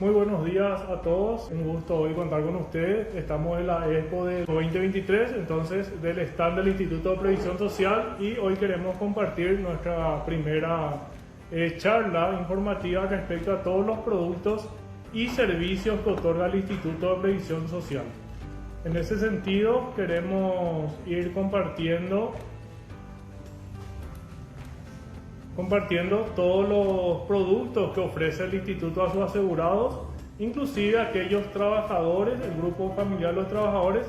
Muy buenos días a todos, un gusto hoy contar con ustedes. Estamos en la Expo de 2023, entonces del stand del Instituto de Previsión Social, y hoy queremos compartir nuestra primera charla informativa respecto a todos los productos y servicios que otorga el Instituto de Previsión Social. En ese sentido queremos ir compartiendo todos los productos que ofrece el instituto a sus asegurados, inclusive aquellos trabajadores, el grupo familiar de los trabajadores,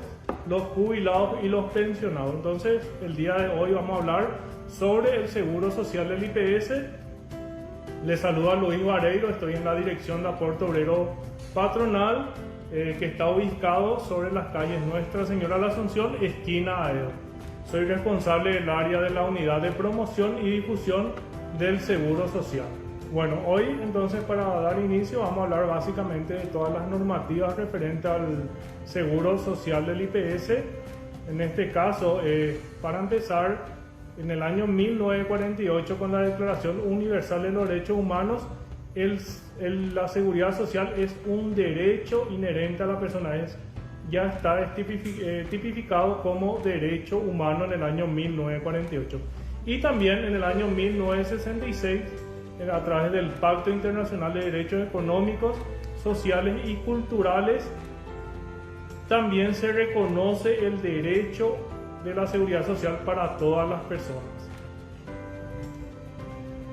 los jubilados y los pensionados. Entonces, el día de hoy vamos a hablar sobre el seguro social del IPS. Les saluda Luis Vareiro, estoy en la dirección de aporte obrero patronal, que está ubicado sobre las calles Nuestra Señora de la Asunción, esquina Aedo. Soy responsable del área de la unidad de promoción y difusión del Seguro Social. Bueno, hoy entonces, para dar inicio, vamos a hablar básicamente de todas las normativas referentes al Seguro Social del IPS. En este caso, para empezar, en el año 1948, con la Declaración Universal de los Derechos Humanos, la seguridad social es un derecho inherente a la persona, ya está tipificado como derecho humano en el año 1948. Y también en el año 1966, a través del Pacto Internacional de Derechos Económicos, Sociales y Culturales, también se reconoce el derecho de la seguridad social para todas las personas.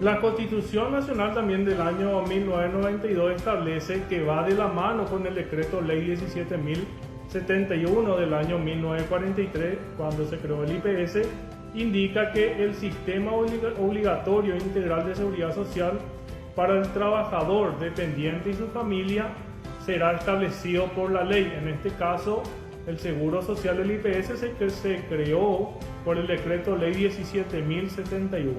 La Constitución Nacional también del año 1992 establece que va de la mano con el Decreto Ley 17.071 del año 1943, cuando se creó el IPS, indica que el sistema obligatorio integral de seguridad social para el trabajador dependiente y su familia será establecido por la ley. En este caso, el Seguro Social del IPS se creó por el Decreto Ley 17.071.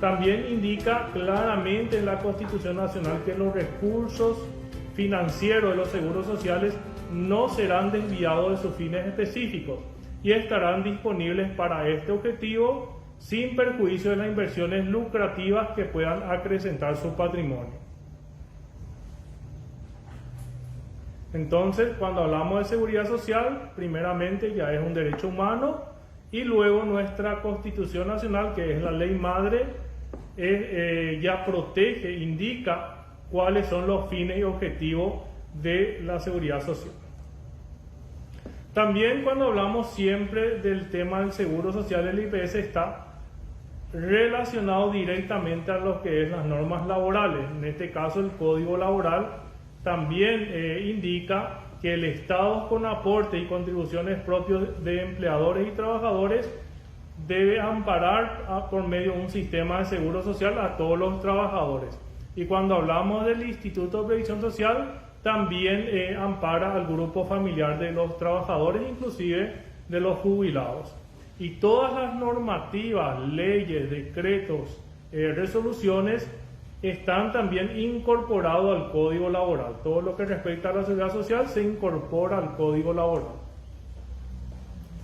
También indica claramente en la Constitución Nacional que los recursos financieros de los seguros sociales no serán desviados de sus fines específicos y estarán disponibles para este objetivo sin perjuicio de las inversiones lucrativas que puedan acrecentar su patrimonio. Entonces, cuando hablamos de seguridad social, primeramente ya es un derecho humano, y luego nuestra Constitución Nacional, que es la ley madre, ya protege, indica cuáles son los fines y objetivos de la seguridad social. También, cuando hablamos siempre del tema del seguro social del IPS, está relacionado directamente a lo que es las normas laborales. En este caso, el Código Laboral también indica que el Estado, con aportes y contribuciones propios de empleadores y trabajadores, debe amparar por medio de un sistema de seguro social a todos los trabajadores. Y cuando hablamos del Instituto de Previsión Social, también ampara al grupo familiar de los trabajadores, inclusive de los jubilados. Y todas las normativas, leyes, decretos, resoluciones están también incorporados al Código Laboral. Todo lo que respecta a la seguridad social se incorpora al Código Laboral.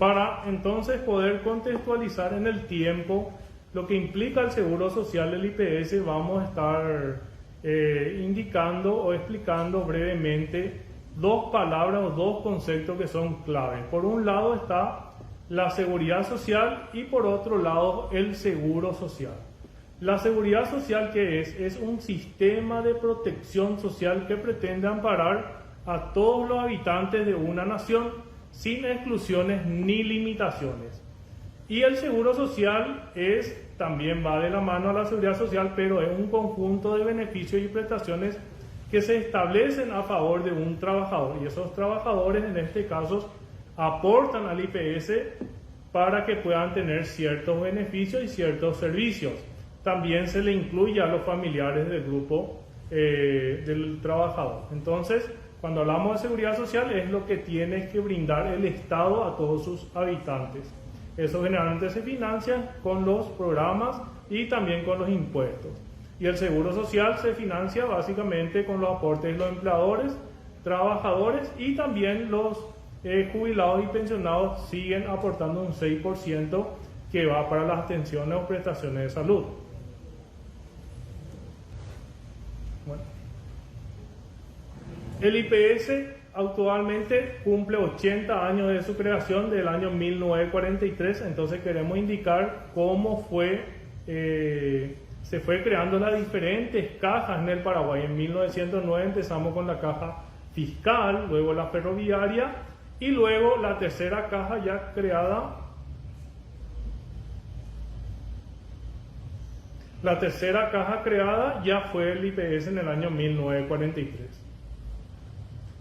Para entonces poder contextualizar en el tiempo lo que implica el Seguro Social del IPS, vamos a estar indicando o explicando brevemente dos palabras o dos conceptos que son claves. Por un lado está la seguridad social y por otro lado el seguro social. La seguridad social, ¿qué es? Es un sistema de protección social que pretende amparar a todos los habitantes de una nación sin exclusiones ni limitaciones. Y el seguro social también va de la mano a la seguridad social, pero es un conjunto de beneficios y prestaciones que se establecen a favor de un trabajador. Y esos trabajadores, en este caso, aportan al IPS para que puedan tener ciertos beneficios y ciertos servicios. También se le incluye a los familiares del grupo del trabajador. Entonces, cuando hablamos de seguridad social, es lo que tiene que brindar el Estado a todos sus habitantes. Eso generalmente se financia con los programas y también con los impuestos. Y el seguro social se financia básicamente con los aportes de los empleadores, trabajadores, y también los jubilados y pensionados siguen aportando un 6% que va para las atenciones o prestaciones de salud. Bueno. El IPS actualmente cumple 80 años de su creación del año 1943, entonces queremos indicar cómo se fue creando las diferentes cajas en el Paraguay. En 1909 empezamos con la caja fiscal, luego la ferroviaria y luego la tercera caja ya creada. La tercera caja creada ya fue el IPS en el año 1943.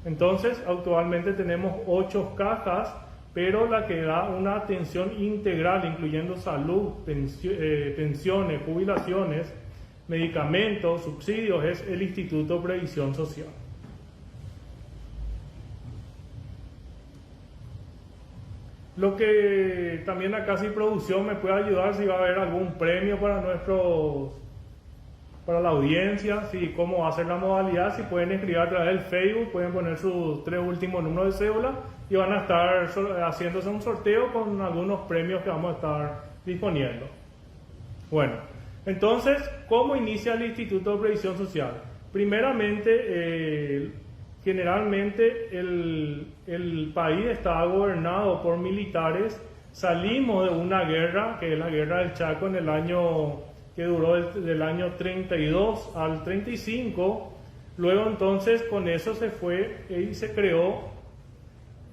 Entonces, actualmente tenemos 8 cajas, pero la que da una atención integral, incluyendo salud, pensiones, jubilaciones, medicamentos, subsidios, es el Instituto de Previsión Social. Lo que también acá si producción me puede ayudar, si va a haber algún premio para para la audiencia, si cómo va a ser la modalidad, si pueden escribir a través del Facebook, pueden poner sus 3 últimos números de cédula y van a estar haciéndose un sorteo con algunos premios que vamos a estar disponiendo. Bueno, entonces, ¿cómo inicia el Instituto de Previsión Social? Primeramente, generalmente el país estaba gobernado por militares. Salimos de una guerra, que es la guerra del Chaco, en el año que duró del año 32 al 35. Luego entonces con eso se fue y se creó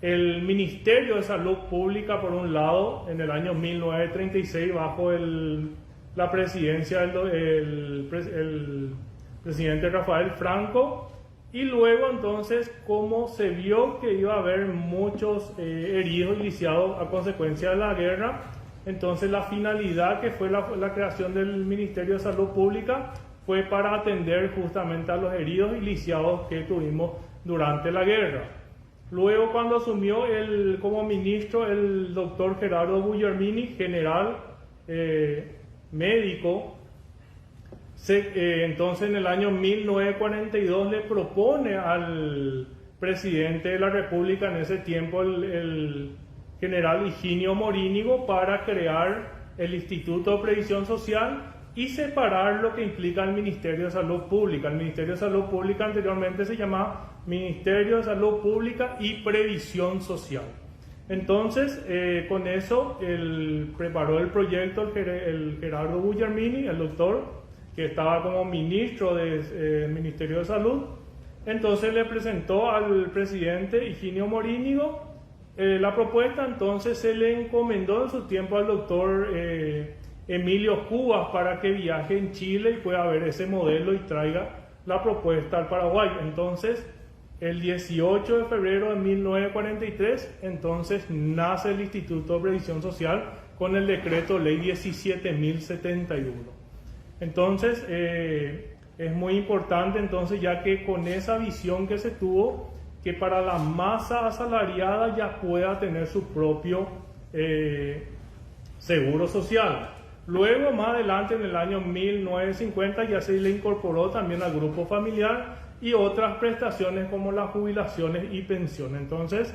el Ministerio de Salud Pública por un lado en el año 1936 bajo la presidencia del presidente Rafael Franco. Y luego entonces, como se vio que iba a haber muchos heridos y lisiados a consecuencia de la guerra, entonces la finalidad que fue la creación del Ministerio de Salud Pública fue para atender justamente a los heridos y lisiados que tuvimos durante la guerra. Luego cuando asumió como ministro el doctor Gerardo Guglielmini, general médico, entonces en el año 1942 le propone al presidente de la República en ese tiempo, el general Higinio Morínigo, para crear el Instituto de Previsión Social y separar lo que implica el Ministerio de Salud Pública. El Ministerio de Salud Pública anteriormente se llamaba Ministerio de Salud Pública y Previsión Social. Entonces, con eso, preparó el proyecto el Gerardo Guglielmini, el doctor, que estaba como ministro del Ministerio de Salud. Entonces le presentó al presidente Higinio Morínigo la propuesta. Entonces se le encomendó en su tiempo al doctor Emilio Cubas para que viaje en Chile y pueda ver ese modelo y traiga la propuesta al Paraguay. Entonces, el 18 de febrero de 1943, entonces nace el Instituto de Previsión Social con el decreto ley 17.071. Entonces, es muy importante, entonces, ya que con esa visión que se tuvo, que para la masa asalariada ya pueda tener su propio seguro social. Luego, más adelante, en el año 1950, ya se le incorporó también al grupo familiar y otras prestaciones como las jubilaciones y pensiones. Entonces,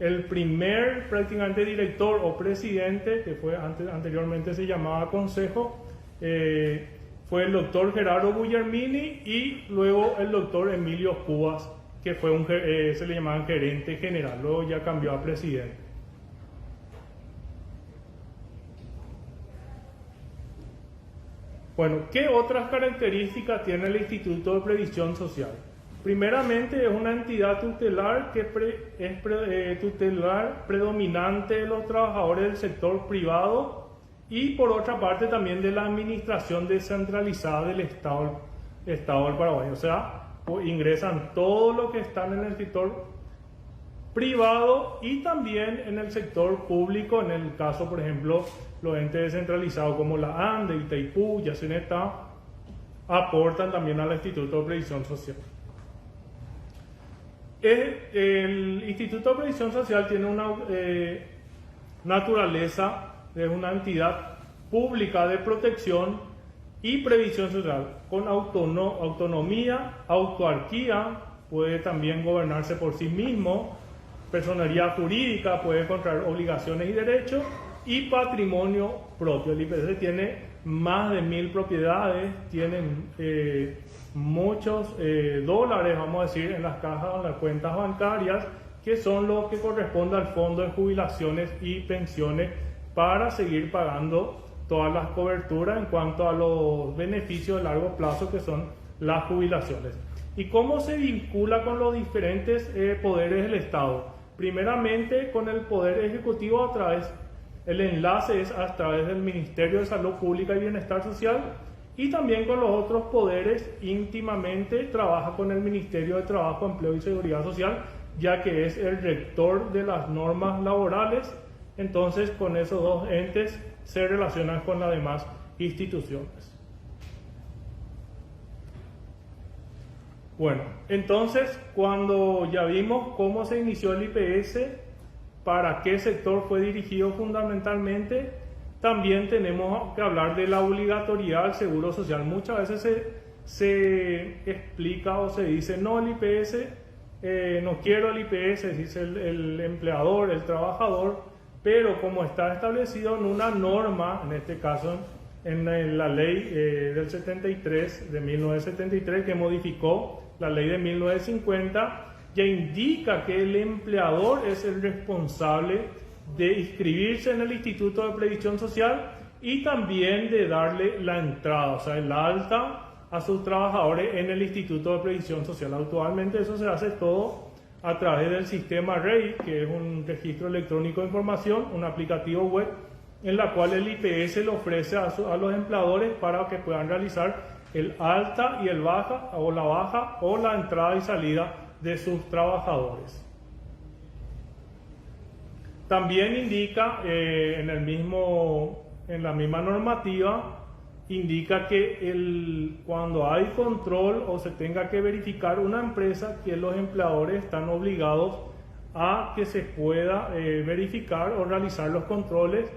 el primer prácticamente director o presidente, que fue anteriormente se llamaba consejo, fue el doctor Gerardo Guglielmini y luego el doctor Emilio Cubas, que fue se le llamaba gerente general, luego ya cambió a presidente. Bueno, ¿qué otras características tiene el Instituto de Previsión Social? Primeramente, es una entidad tutelar que es tutelar predominante de los trabajadores del sector privado y por otra parte también de la administración descentralizada del Estado del Paraguay. O sea, ingresan todos los que están en el sector privado y también en el sector público, en el caso, por ejemplo, los entes descentralizados como la ANDE, Itaipú, Yacineta, aportan también al Instituto de Previsión Social. El Instituto de Previsión Social tiene una naturaleza de una entidad pública de protección y previsión social, con autonomía, autarquía, puede también gobernarse por sí mismo, personería jurídica, puede contraer obligaciones y derechos, y patrimonio propio. El IPS tiene más de 1000 propiedades, tienen muchos dólares, vamos a decir, en las cajas o en las cuentas bancarias, que son los que corresponden al fondo de jubilaciones y pensiones para seguir pagando todas las coberturas en cuanto a los beneficios de largo plazo que son las jubilaciones. ¿Y cómo se vincula con los diferentes poderes del Estado? Primeramente con el Poder Ejecutivo a través, el enlace es a través del Ministerio de Salud Pública y Bienestar Social, y también con los otros poderes íntimamente trabaja con el Ministerio de Trabajo, Empleo y Seguridad Social, ya que es el rector de las normas laborales. Entonces con esos dos entes se relacionan con las demás instituciones. Bueno, entonces cuando ya vimos cómo se inició el IPS, para qué sector fue dirigido fundamentalmente, también tenemos que hablar de la obligatoriedad del seguro social. Muchas veces se explica o se dice, no, el IPS, no quiero el IPS, dice el empleador, el trabajador, pero como está establecido en una norma, en este caso en la ley del 73, de 1973, que modificó la ley de 1950, ya indica que el empleador es el responsable de inscribirse en el Instituto de Previsión Social y también de darle la entrada, o sea, el alta a sus trabajadores en el Instituto de Previsión Social. Actualmente eso se hace todo a través del sistema REI, que es un registro electrónico de información, un aplicativo web, en la cual el IPS le ofrece a los empleadores para que puedan realizar el alta y el baja, o la baja o la entrada y salida de sus trabajadores. También indica en la misma normativa, indica que cuando hay control o se tenga que verificar una empresa, que los empleadores están obligados a que se pueda verificar o realizar los controles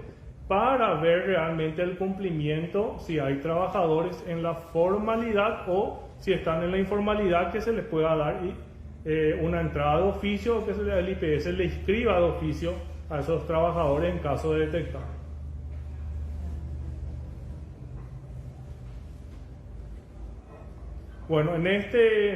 para ver realmente el cumplimiento, si hay trabajadores en la formalidad o si están en la informalidad, que se les pueda dar una entrada de oficio, o que el IPS le inscriba de oficio a esos trabajadores en caso de detectar. Bueno, en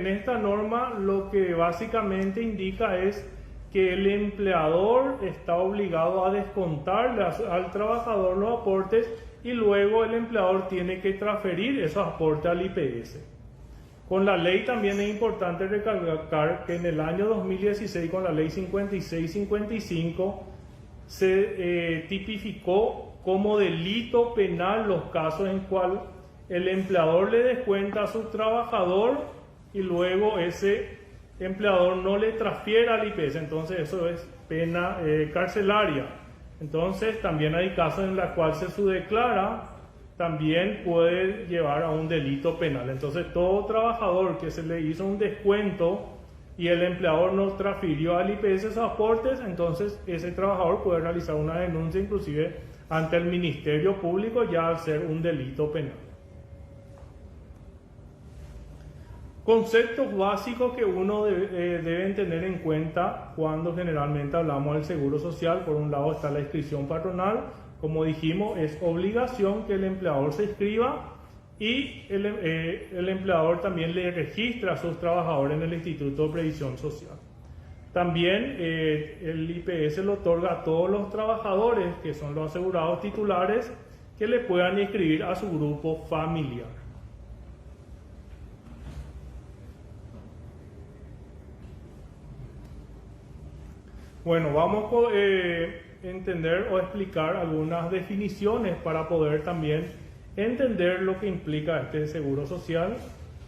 esta norma lo que básicamente indica es que el empleador está obligado a descontarle al trabajador los aportes y luego el empleador tiene que transferir esos aportes al IPS. Con la ley también es importante recalcar que en el año 2016, con la ley 5655, se tipificó como delito penal los casos en cual el empleador le descuenta a su trabajador y luego ese empleador no le transfiere al IPS. Entonces eso es pena carcelaria. Entonces también hay casos en los cuales se subdeclara, también puede llevar a un delito penal. Entonces todo trabajador que se le hizo un descuento y el empleador no transfirió al IPS esos aportes, entonces ese trabajador puede realizar una denuncia inclusive ante el Ministerio Público, ya al ser un delito penal. Conceptos básicos que uno deben tener en cuenta cuando generalmente hablamos del seguro social. Por un lado está la inscripción patronal. Como dijimos, es obligación que el empleador se inscriba y el empleador también le registra a sus trabajadores en el Instituto de Previsión Social. También el IPS lo otorga a todos los trabajadores que son los asegurados titulares que le puedan inscribir a su grupo familiar. Bueno, vamos a entender o explicar algunas definiciones para poder también entender lo que implica este seguro social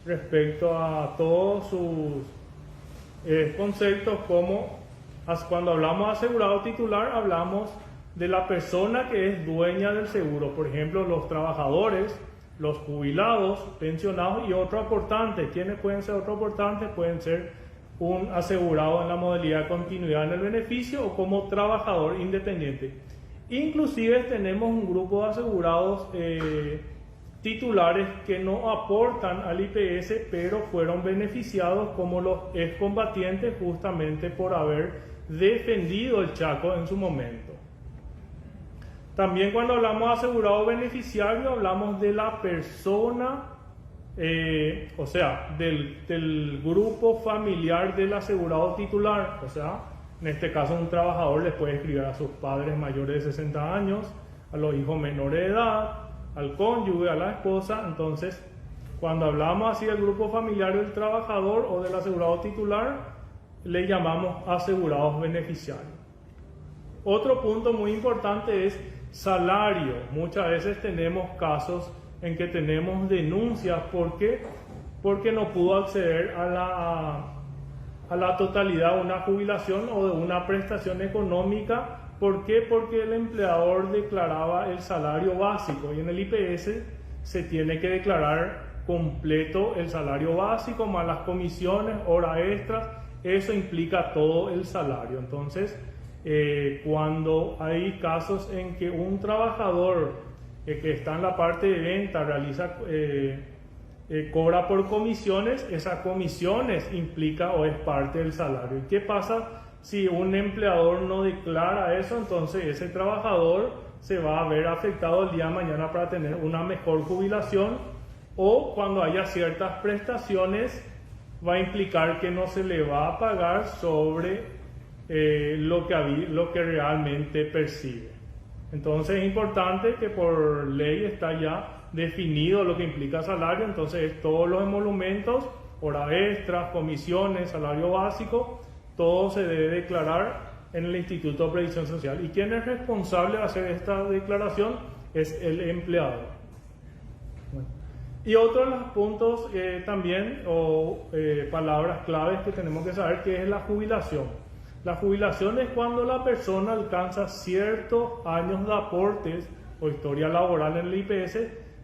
respecto a todos sus conceptos, como cuando hablamos de asegurado titular hablamos de la persona que es dueña del seguro, por ejemplo los trabajadores, los jubilados, pensionados y otros aportantes. ¿Quiénes pueden ser otros aportantes? Pueden ser un asegurado en la modalidad de continuidad en el beneficio o como trabajador independiente. Inclusive tenemos un grupo de asegurados titulares que no aportan al IPS, pero fueron beneficiados como los excombatientes justamente por haber defendido el Chaco en su momento. También cuando hablamos de asegurado beneficiario, hablamos de la persona, o sea, del grupo familiar del asegurado titular. O sea, en este caso un trabajador les puede escribir a sus padres mayores de 60 años, a los hijos menores de edad, al cónyuge, a la esposa. Entonces, cuando hablamos así del grupo familiar del trabajador o del asegurado titular, le llamamos asegurados beneficiarios. Otro punto muy importante es salario. Muchas veces tenemos casos en que tenemos denuncias. ¿Por qué? Porque no pudo acceder a la totalidad de una jubilación o de una prestación económica. ¿Por qué? Porque el empleador declaraba el salario básico y en el IPS se tiene que declarar completo el salario básico más las comisiones, horas extras. Eso implica todo el salario. Entonces, cuando hay casos en que un trabajador que está en la parte de venta realiza cobra por comisiones, esas comisiones implica o es parte del salario. ¿Y qué pasa si un empleador no declara eso? Entonces ese trabajador se va a ver afectado el día de mañana para tener una mejor jubilación, o cuando haya ciertas prestaciones va a implicar que no se le va a pagar sobre lo que realmente percibe. Entonces es importante que por ley está ya definido lo que implica salario. Entonces todos los emolumentos, horas extras, comisiones, salario básico, todo se debe declarar en el Instituto de Previsión Social. ¿Y quién es responsable de hacer esta declaración? Es el empleador. Bueno. Y otro de los puntos también, palabras claves que tenemos que saber, que es la jubilación. La jubilación es cuando la persona alcanza ciertos años de aportes o historia laboral en el IPS,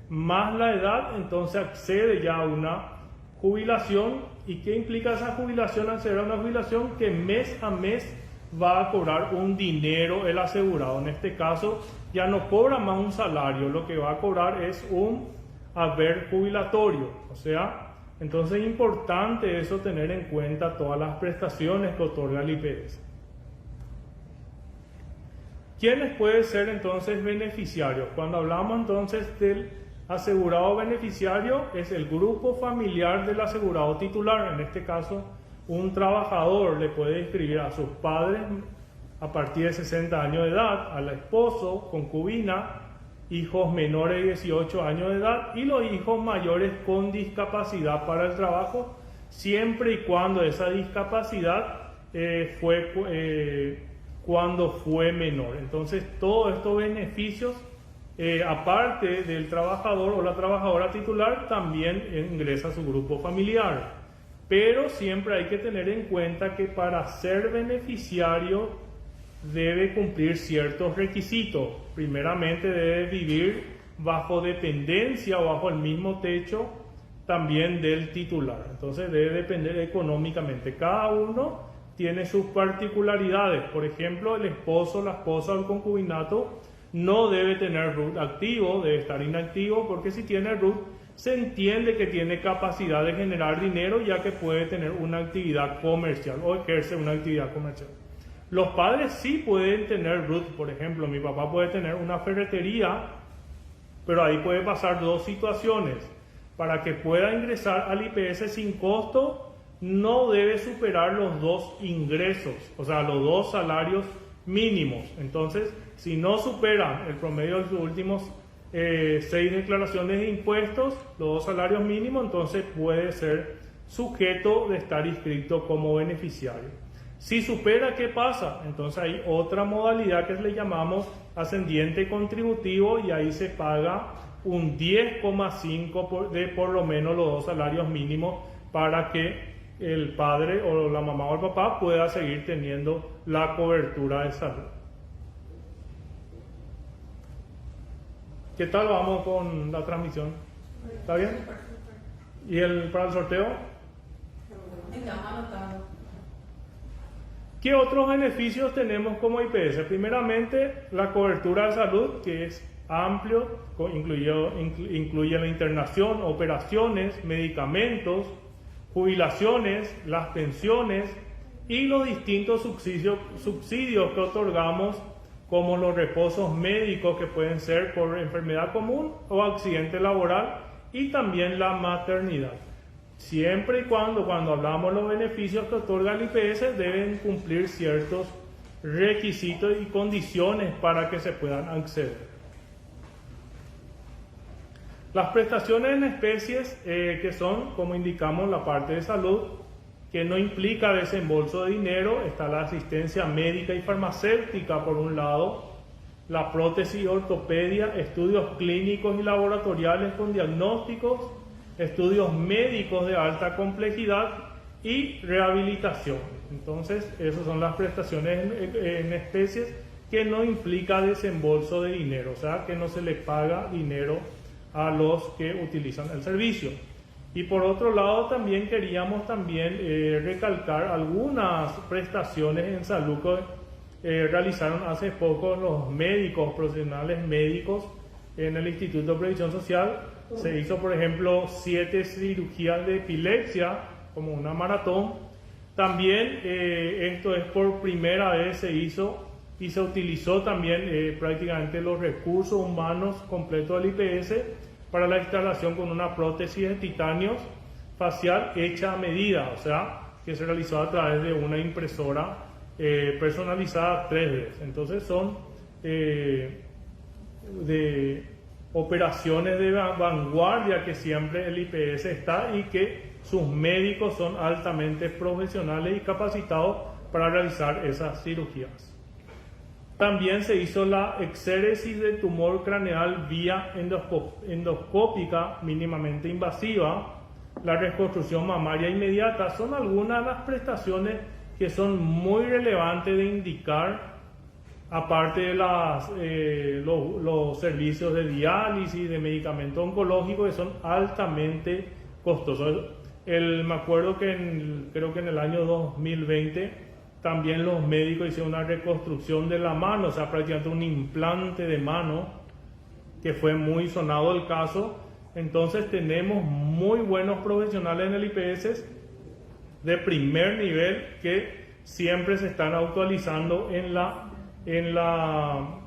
más la edad, entonces accede ya a una jubilación. ¿Y qué implica esa jubilación? Acceder a una jubilación que mes a mes va a cobrar un dinero el asegurado. En este caso ya no cobra más un salario, lo que va a cobrar es un haber jubilatorio. O sea, entonces es importante eso, tener en cuenta todas las prestaciones que otorga el IPS. ¿Quiénes pueden ser entonces beneficiarios? Cuando hablamos entonces del asegurado beneficiario, es el grupo familiar del asegurado titular. En este caso, un trabajador le puede inscribir a sus padres a partir de 60 años de edad, al esposo, concubina, hijos menores de 18 años de edad y los hijos mayores con discapacidad para el trabajo, siempre y cuando esa discapacidad cuando fue menor. Entonces, todos estos beneficios, aparte del trabajador o la trabajadora titular, también ingresa a su grupo familiar. Pero siempre hay que tener en cuenta que para ser beneficiario debe cumplir ciertos requisitos. Primeramente debe vivir bajo dependencia o bajo el mismo techo también del titular. Entonces debe depender económicamente. Cada uno tiene sus particularidades. Por ejemplo, el esposo, la esposa o el concubinato no debe tener RUT activo, debe estar inactivo, porque si tiene RUT se entiende que tiene capacidad de generar dinero, ya que puede tener una actividad comercial o ejerce una actividad comercial. Los padres sí pueden tener RUT. Por ejemplo, mi papá puede tener una ferretería, pero ahí puede pasar dos situaciones. Para que pueda ingresar al IPS sin costo, no debe superar los dos ingresos, o sea, los dos salarios mínimos. Entonces, si no supera el promedio de sus últimos 6 declaraciones de impuestos, los dos salarios mínimos, entonces puede ser sujeto de estar inscrito como beneficiario. Si supera, ¿qué pasa? Entonces hay otra modalidad que le llamamos ascendiente contributivo, y ahí se paga un 10,5 de por lo menos los dos salarios mínimos para que el padre o la mamá o el papá pueda seguir teniendo la cobertura de salud. ¿Qué tal vamos con la transmisión? ¿Está bien? ¿Y para el sorteo? ¿Qué otros beneficios tenemos como IPS? Primeramente, la cobertura de salud, que es amplio, incluye la internación, operaciones, medicamentos, jubilaciones, las pensiones y los distintos subsidios que otorgamos como los reposos médicos que pueden ser por enfermedad común o accidente laboral, y también la maternidad. Siempre y cuando hablamos de los beneficios que otorga el IPS, deben cumplir ciertos requisitos y condiciones para que se puedan acceder. Las prestaciones en especies, que son, como indicamos, la parte de salud, que no implica desembolso de dinero, está la asistencia médica y farmacéutica por un lado, la prótesis y ortopedia, estudios clínicos y laboratoriales con diagnósticos, estudios médicos de alta complejidad y rehabilitación. Entonces, esas son las prestaciones en especies que no implica desembolso de dinero, o sea, que no se le paga dinero a los que utilizan el servicio. Y por otro lado, también queríamos recalcar algunas prestaciones en salud que realizaron hace poco los médicos, profesionales médicos en el Instituto de Previsión Social. Se hizo, por ejemplo, 7 cirugías de epilepsia, como una maratón. También esto es por primera vez se hizo y se utilizó también prácticamente los recursos humanos completos del IPS para la instalación con una prótesis de titanio facial hecha a medida, o sea, que se realizó a través de una impresora personalizada 3D. Entonces son de operaciones de vanguardia que siempre el IPS está, y que sus médicos son altamente profesionales y capacitados para realizar esas cirugías. También se hizo la exéresis de tumor craneal vía endoscópica mínimamente invasiva, la reconstrucción mamaria inmediata. Son algunas de las prestaciones que son muy relevantes de indicar, aparte de los servicios de diálisis, de medicamentos oncológicos, que son altamente costosos. Me acuerdo que creo que en el año 2020 también los médicos hicieron una reconstrucción de la mano, o sea, prácticamente un implante de mano, que fue muy sonado el caso. Entonces tenemos muy buenos profesionales en el IPS de primer nivel que siempre se están actualizando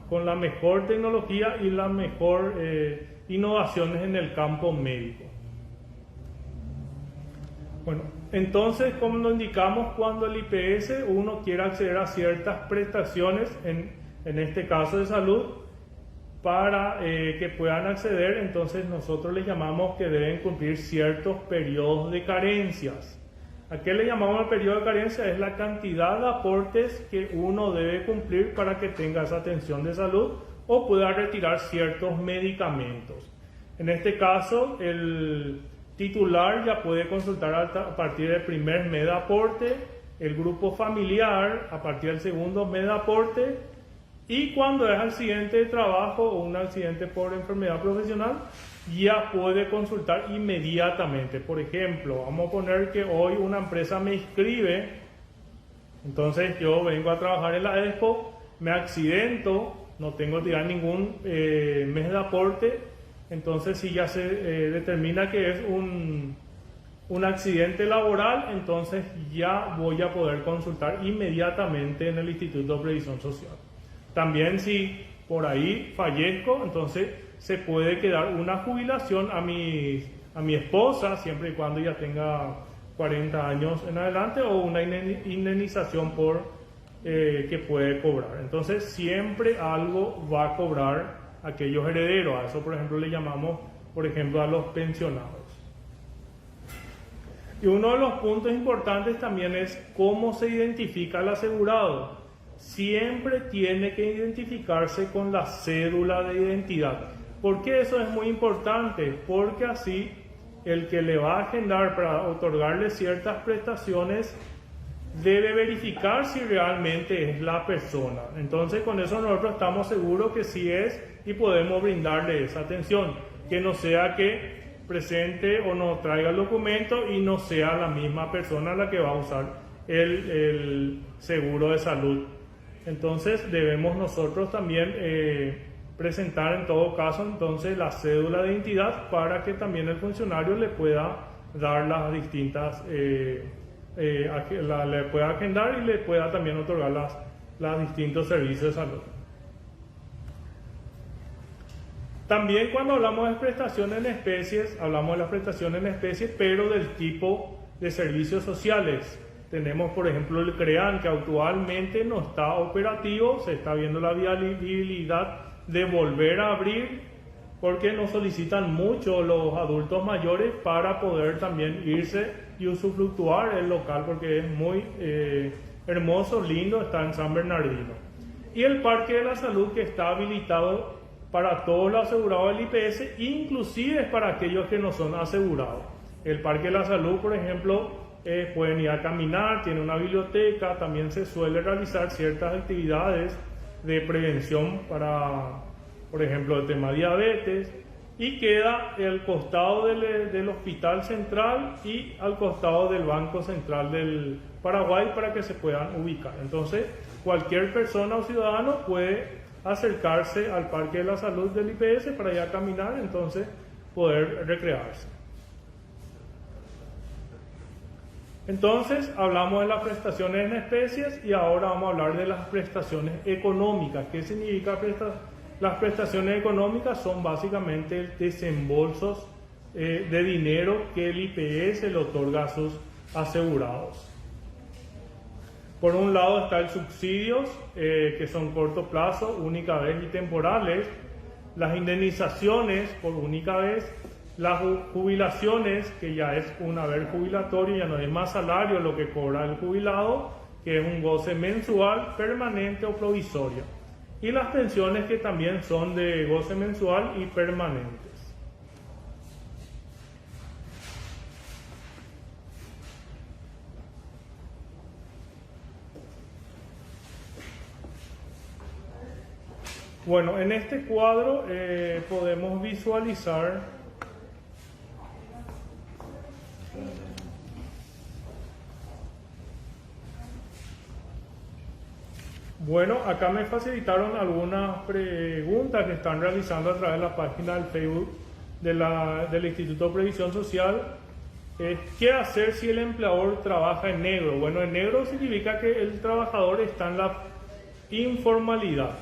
con la mejor tecnología y las mejor innovaciones en el campo médico. Bueno, entonces, como lo indicamos, cuando el IPS uno quiere acceder a ciertas prestaciones, en este caso de salud, para que puedan acceder, entonces nosotros les llamamos que deben cumplir ciertos periodos de carencias. ¿A qué le llamamos el periodo de carencia? Es la cantidad de aportes que uno debe cumplir para que tenga esa atención de salud o pueda retirar ciertos medicamentos. En este caso, el titular ya puede consultar a partir del primer mes de aporte, el grupo familiar a partir del segundo mes de aporte, y cuando es accidente de trabajo o un accidente por enfermedad profesional, ya puede consultar inmediatamente. Por ejemplo, vamos a poner que hoy una empresa me inscribe, entonces yo vengo a trabajar en la Expo, me accidento, no tengo que tirar ningún mes de aporte. Entonces, si ya se determina que es un accidente laboral, entonces ya voy a poder consultar inmediatamente en el Instituto de Previsión Social. También si por ahí fallezco, entonces se puede quedar una jubilación a mi esposa, siempre y cuando ya tenga 40 años en adelante, o una indemnización que puede cobrar. Entonces siempre algo va a cobrar aquellos herederos. A eso, por ejemplo, le llamamos, por ejemplo, a los pensionados. Y uno de los puntos importantes también es cómo se identifica al asegurado. Siempre tiene que identificarse con la cédula de identidad. ¿Por qué eso es muy importante? Porque así el que le va a agendar para otorgarle ciertas prestaciones debe verificar si realmente es la persona. Entonces, con eso nosotros estamos seguros que sí es y podemos brindarle esa atención. Que no sea que presente o no traiga el documento y no sea la misma persona la que va a usar el seguro de salud. Entonces, debemos nosotros también presentar en todo caso entonces la cédula de identidad para que también el funcionario le pueda dar las distintas le pueda agendar y le pueda también otorgar los distintos servicios de salud. También cuando hablamos de prestaciones en especies, hablamos de las prestaciones en especies, pero del tipo de servicios sociales. Tenemos, por ejemplo, el CREAN, que actualmente no está operativo, se está viendo la viabilidad de volver a abrir, porque nos solicitan mucho los adultos mayores para poder también irse y usufructuar el local, porque es muy hermoso, lindo, está en San Bernardino. Y el Parque de la Salud, que está habilitado para todos los asegurados del IPS, inclusive para aquellos que no son asegurados. El Parque de la Salud, por ejemplo, pueden ir a caminar, tiene una biblioteca, también se suele realizar ciertas actividades de prevención para, por ejemplo, el tema diabetes, y queda al costado del Hospital Central y al costado del Banco Central del Paraguay para que se puedan ubicar. Entonces, cualquier persona o ciudadano puede acercarse al Parque de la Salud del IPS para ir a caminar, entonces poder recrearse. Entonces, hablamos de las prestaciones en especies y ahora vamos a hablar de las prestaciones económicas. ¿Qué significa las prestaciones económicas? Son básicamente desembolsos de dinero que el IPS le otorga a sus asegurados. Por un lado está el subsidios, que son corto plazo, única vez y temporales. Las indemnizaciones por única vez. Las jubilaciones, que ya es un haber jubilatorio, ya no es más salario lo que cobra el jubilado, que es un goce mensual, permanente o provisorio. Y las pensiones, que también son de goce mensual y permanentes. Bueno, en este cuadro podemos visualizar Bueno, acá me facilitaron algunas preguntas que están realizando a través de la página del Facebook del Instituto de Previsión Social. ¿Qué hacer si el empleador trabaja en negro? Bueno, en negro significa que el trabajador está en la informalidad,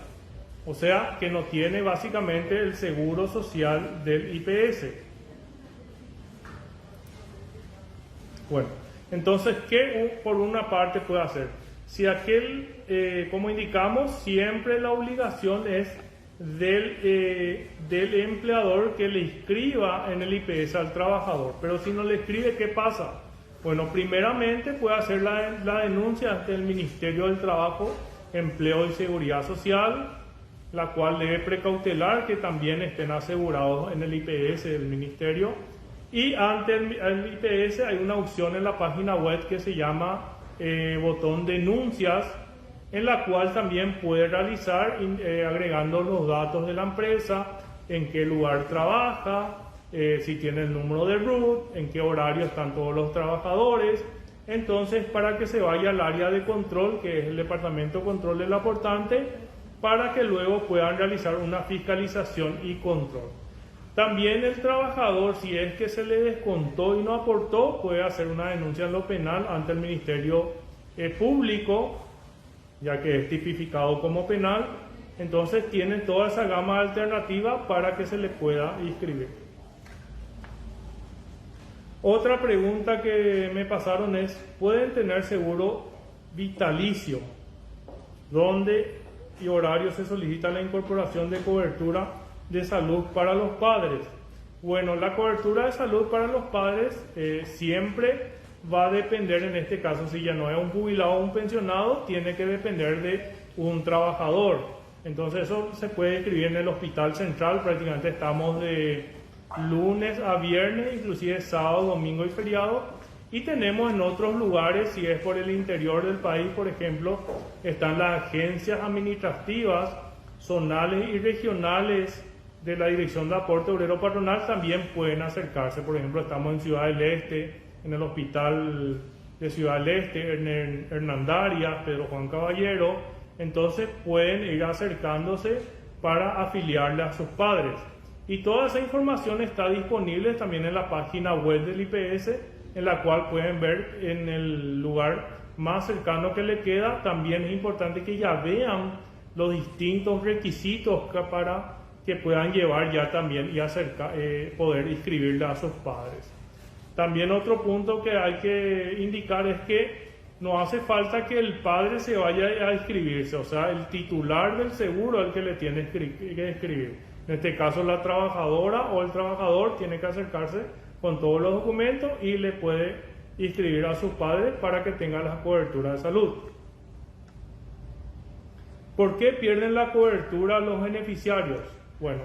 o sea, que no tiene básicamente el seguro social del IPS. Bueno, entonces, ¿qué por una parte puede hacer? Si como indicamos, siempre la obligación es del empleador que le inscriba en el IPS al trabajador. Pero si no le escribe, ¿qué pasa? Bueno, primeramente puede hacer la denuncia ante el Ministerio del Trabajo, Empleo y Seguridad Social, la cual debe precautelar que también estén asegurados en el IPS del Ministerio. Y ante el IPS hay una opción en la página web que se llama botón denuncias, en la cual también puede realizar agregando los datos de la empresa, en qué lugar trabaja, si tiene el número de RUT, en qué horario están todos los trabajadores. Entonces, para que se vaya al área de control, que es el Departamento de Control del Aportante, para que luego puedan realizar una fiscalización y control. También el trabajador, si es que se le descontó y no aportó, puede hacer una denuncia en lo penal ante el Ministerio Público, ya que es tipificado como penal. Entonces tiene toda esa gama alternativa para que se le pueda inscribir. Otra pregunta que me pasaron es, ¿pueden tener seguro vitalicio? ¿Dónde y horario se solicita la incorporación de cobertura de salud para los padres? Bueno, la cobertura de salud para los padres siempre va a depender, en este caso, si ya no es un jubilado o un pensionado, tiene que depender de un trabajador. Entonces eso se puede escribir en el Hospital Central. Prácticamente estamos de lunes a viernes, inclusive sábado, domingo y feriado. Y tenemos en otros lugares, si es por el interior del país, por ejemplo, están las agencias administrativas zonales y regionales de la Dirección de Aporte Obrero Patronal, también pueden acercarse. Por ejemplo, estamos en Ciudad del Este, en el Hospital de Ciudad del Este, en Hernandarias, Pedro Juan Caballero. Entonces pueden ir acercándose para afiliarle a sus padres. Y toda esa información está disponible también en la página web del IPS, en la cual pueden ver en el lugar más cercano que le queda. También es importante que ya vean los distintos requisitos para que puedan llevar ya también y poder inscribirle a sus padres. También otro punto que hay que indicar es que no hace falta que el padre se vaya a inscribirse, o sea, el titular del seguro es el que le tiene que inscribir. En este caso, la trabajadora o el trabajador tiene que acercarse con todos los documentos y le puede inscribir a sus padres para que tengan la cobertura de salud. ¿Por qué pierden la cobertura los beneficiarios? Bueno,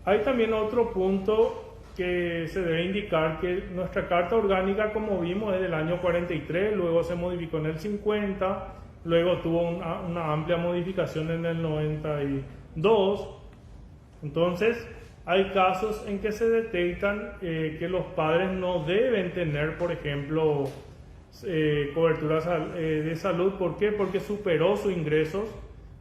hay también otro punto que se debe indicar, que nuestra Carta Orgánica, como vimos, es del año 43, luego se modificó en el 50, luego tuvo una amplia modificación en el 92. Entonces, hay casos en que se detectan que los padres no deben tener, por ejemplo, cobertura de salud. ¿Por qué? Porque superó sus ingresos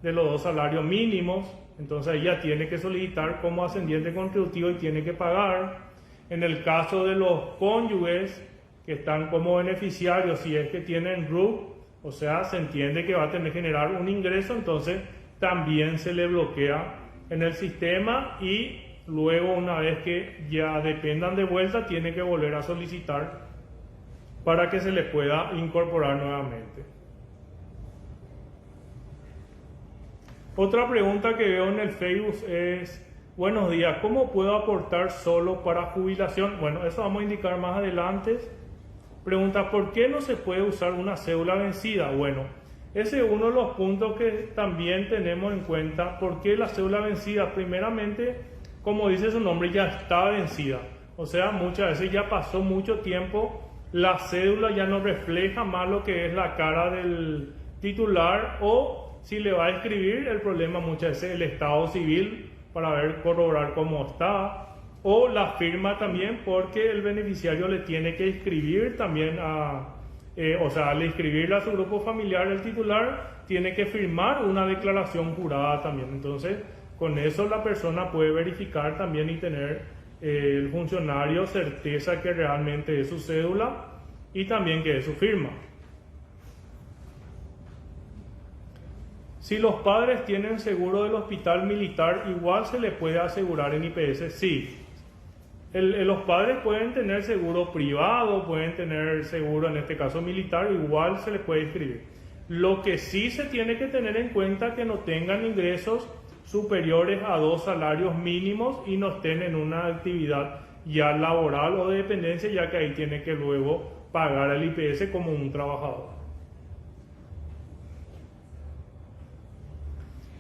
de los 2 salarios mínimos. Entonces ella tiene que solicitar como ascendiente contributivo y tiene que pagar. En el caso de los cónyuges que están como beneficiarios, si es que tienen RUC, o sea, se entiende que va a tener que generar un ingreso, entonces también se le bloquea en el sistema y luego, una vez que ya dependan de vuelta, tiene que volver a solicitar para que se le pueda incorporar nuevamente. Otra pregunta que veo en el Facebook es: buenos días, ¿cómo puedo aportar solo para jubilación? Bueno, eso vamos a indicar más adelante. Pregunta: ¿por qué no se puede usar una cédula vencida? Bueno, ese es uno de los puntos que también tenemos en cuenta. ¿Por qué la cédula vencida? Primeramente, como dice su nombre, ya está vencida. O sea, muchas veces ya pasó mucho tiempo, la cédula ya no refleja más lo que es la cara del titular, o si le va a escribir, el problema muchas veces es el estado civil para ver, corroborar cómo está, o la firma también, porque el beneficiario le tiene que escribir también al escribirle a su grupo familiar, el titular tiene que firmar una declaración jurada también. Entonces, con eso la persona puede verificar también y tener el funcionario certeza que realmente es su cédula y también que es su firma. Si los padres tienen seguro del hospital militar, ¿igual se le puede asegurar en IPS? Sí. Los padres pueden tener seguro privado, pueden tener seguro, en este caso militar, igual se les puede inscribir. Lo que sí se tiene que tener en cuenta es que no tengan ingresos superiores a 2 salarios mínimos y no estén en una actividad ya laboral o de dependencia, ya que ahí tiene que luego pagar al IPS como un trabajador.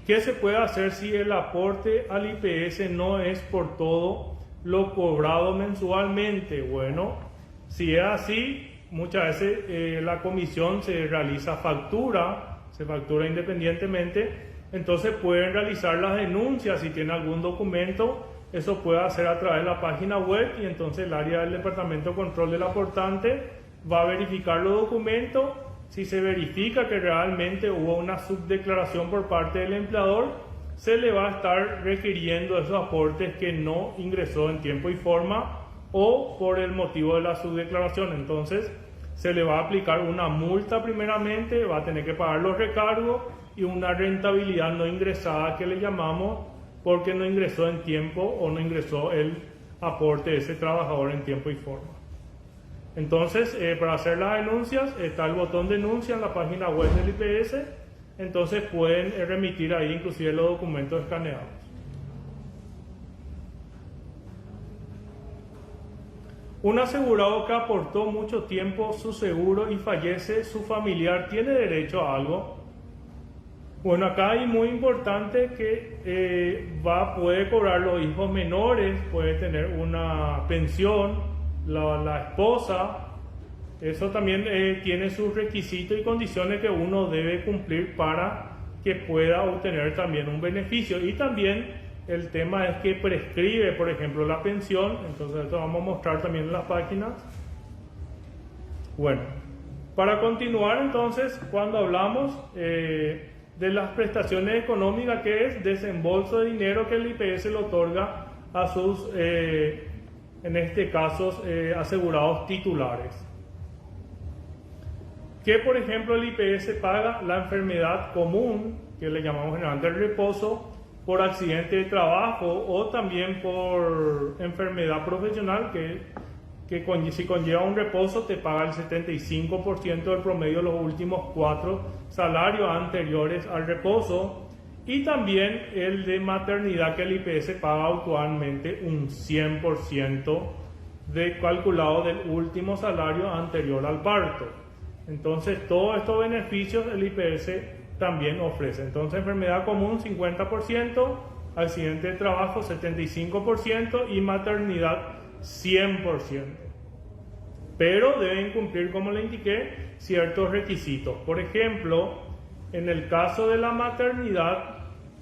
¿Qué se puede hacer si el aporte al IPS no es por todo lo cobrado mensualmente? Bueno, si es así, muchas veces la comisión se realiza se factura independientemente, entonces pueden realizar las denuncias si tienen algún documento, eso puede hacer a través de la página web y entonces el área del Departamento de Control del Aportante va a verificar los documentos. Si se verifica que realmente hubo una subdeclaración por parte del empleador, se le va a estar requiriendo esos aportes que no ingresó en tiempo y forma o por el motivo de la subdeclaración. Entonces se le va a aplicar una multa primeramente, va a tener que pagar los recargos y una rentabilidad no ingresada que le llamamos, porque no ingresó en tiempo o no ingresó el aporte de ese trabajador en tiempo y forma. Entonces, para hacer las denuncias, está el botón denuncia en la página web del IPS, entonces pueden remitir ahí inclusive los documentos escaneados. Un asegurado que aportó mucho tiempo su seguro y fallece su familiar, ¿tiene derecho a algo? Bueno, acá hay muy importante que puede cobrar los hijos menores, puede tener una pensión, la esposa. Eso también tiene sus requisitos y condiciones que uno debe cumplir para que pueda obtener también un beneficio. Y también el tema es que prescribe, por ejemplo, la pensión. Entonces esto vamos a mostrar también en las páginas. Bueno, para continuar entonces, cuando hablamos de las prestaciones económicas, que es desembolso de dinero que el IPS le otorga a sus en este caso asegurados titulares. Que por ejemplo el IPS paga la enfermedad común, que le llamamos generalmente el reposo, por accidente de trabajo o también por enfermedad profesional si conlleva un reposo te paga el 75% del promedio de los últimos 4 salarios anteriores al reposo, y también el de maternidad que el IPS paga actualmente un 100% calculado del último salario anterior al parto. Entonces todos estos beneficios el IPS también ofrece. Entonces enfermedad común 50%, accidente de trabajo 75% y maternidad 100%. Pero deben cumplir, como le indiqué, ciertos requisitos. Por ejemplo, en el caso de la maternidad,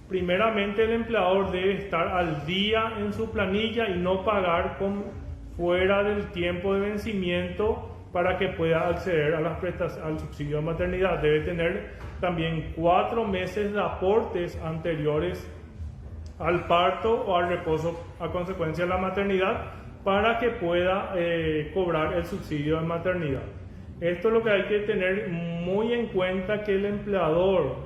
primeramente el empleador debe estar al día en su planilla y no pagar fuera del tiempo de vencimiento para que pueda acceder a al subsidio de maternidad. Debe tener también 4 meses de aportes anteriores al parto o al reposo a consecuencia de la maternidad para que pueda cobrar el subsidio de maternidad. Esto es lo que hay que tener muy en cuenta, que el empleador,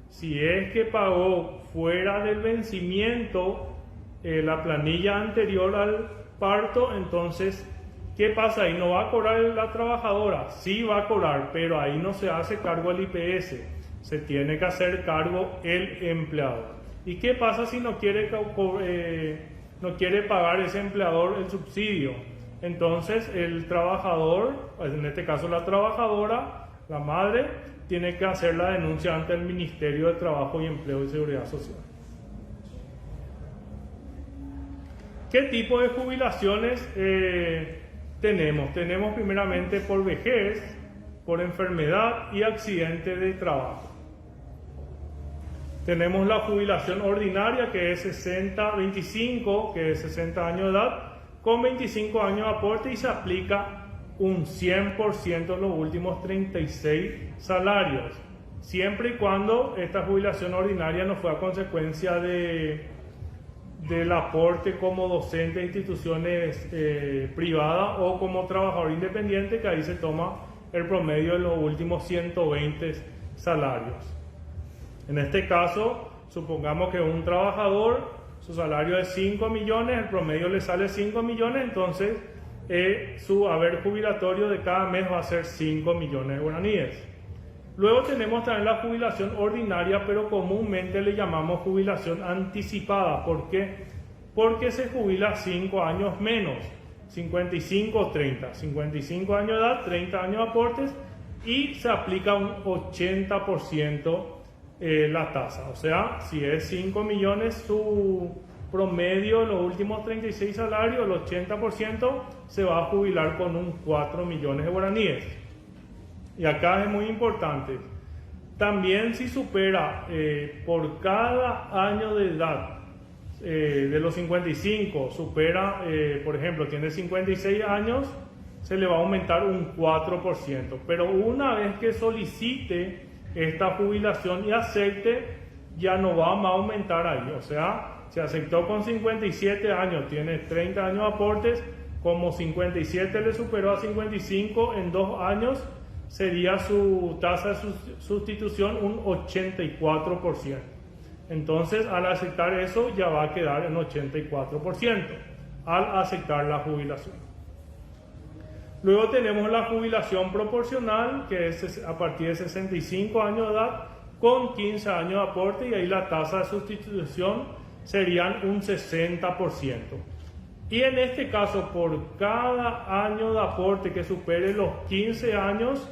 si es que pagó fuera del vencimiento la planilla anterior al parto, entonces, ¿qué pasa ahí? ¿No va a cobrar la trabajadora? Sí va a cobrar, pero ahí no se hace cargo el IPS, se tiene que hacer cargo el empleador. ¿Y qué pasa si no quiere pagar ese empleador el subsidio? Entonces el trabajador, en este caso la trabajadora, la madre, tiene que hacer la denuncia ante el Ministerio de Trabajo y Empleo y Seguridad Social. ¿Qué tipo de jubilaciones tenemos? Tenemos primeramente por vejez, por enfermedad y accidente de trabajo. Tenemos la jubilación ordinaria, que es 60-25, que es 60 años de edad, con 25 años de aporte, y se aplica un 100% en los últimos 36 salarios, siempre y cuando esta jubilación ordinaria no fue a consecuencia del aporte como docente de instituciones privadas o como trabajador independiente, que ahí se toma el promedio de los últimos 120 salarios. En este caso, supongamos que un trabajador, su salario es 5 millones, el promedio le sale 5 millones, entonces su haber jubilatorio de cada mes va a ser 5 millones de guaraníes. Luego tenemos también la jubilación ordinaria, pero comúnmente le llamamos jubilación anticipada. ¿Por qué? Porque se jubila 5 años menos, 55 o 30. 55 años de edad, 30 años de aportes, y se aplica un 80% la tasa. O sea, si es 5 millones su promedio en los últimos 36 salarios, el 80% se va a jubilar con un 4 millones de guaraníes. Y acá es muy importante, también si supera por cada año de edad de los 55, supera, por ejemplo, tiene 56 años, se le va a aumentar un 4%. Pero una vez que solicite esta jubilación y acepte, ya no va a aumentar ahí. O sea, se aceptó con 57 años, tiene 30 años de aportes, como 57 le superó a 55 en 2 años, sería su tasa de sustitución un 84%. Entonces, al aceptar eso, ya va a quedar en 84% al aceptar la jubilación. Luego tenemos la jubilación proporcional, que es a partir de 65 años de edad, con 15 años de aporte, y ahí la tasa de sustitución serían un 60%. Y en este caso, por cada año de aporte que supere los 15 años,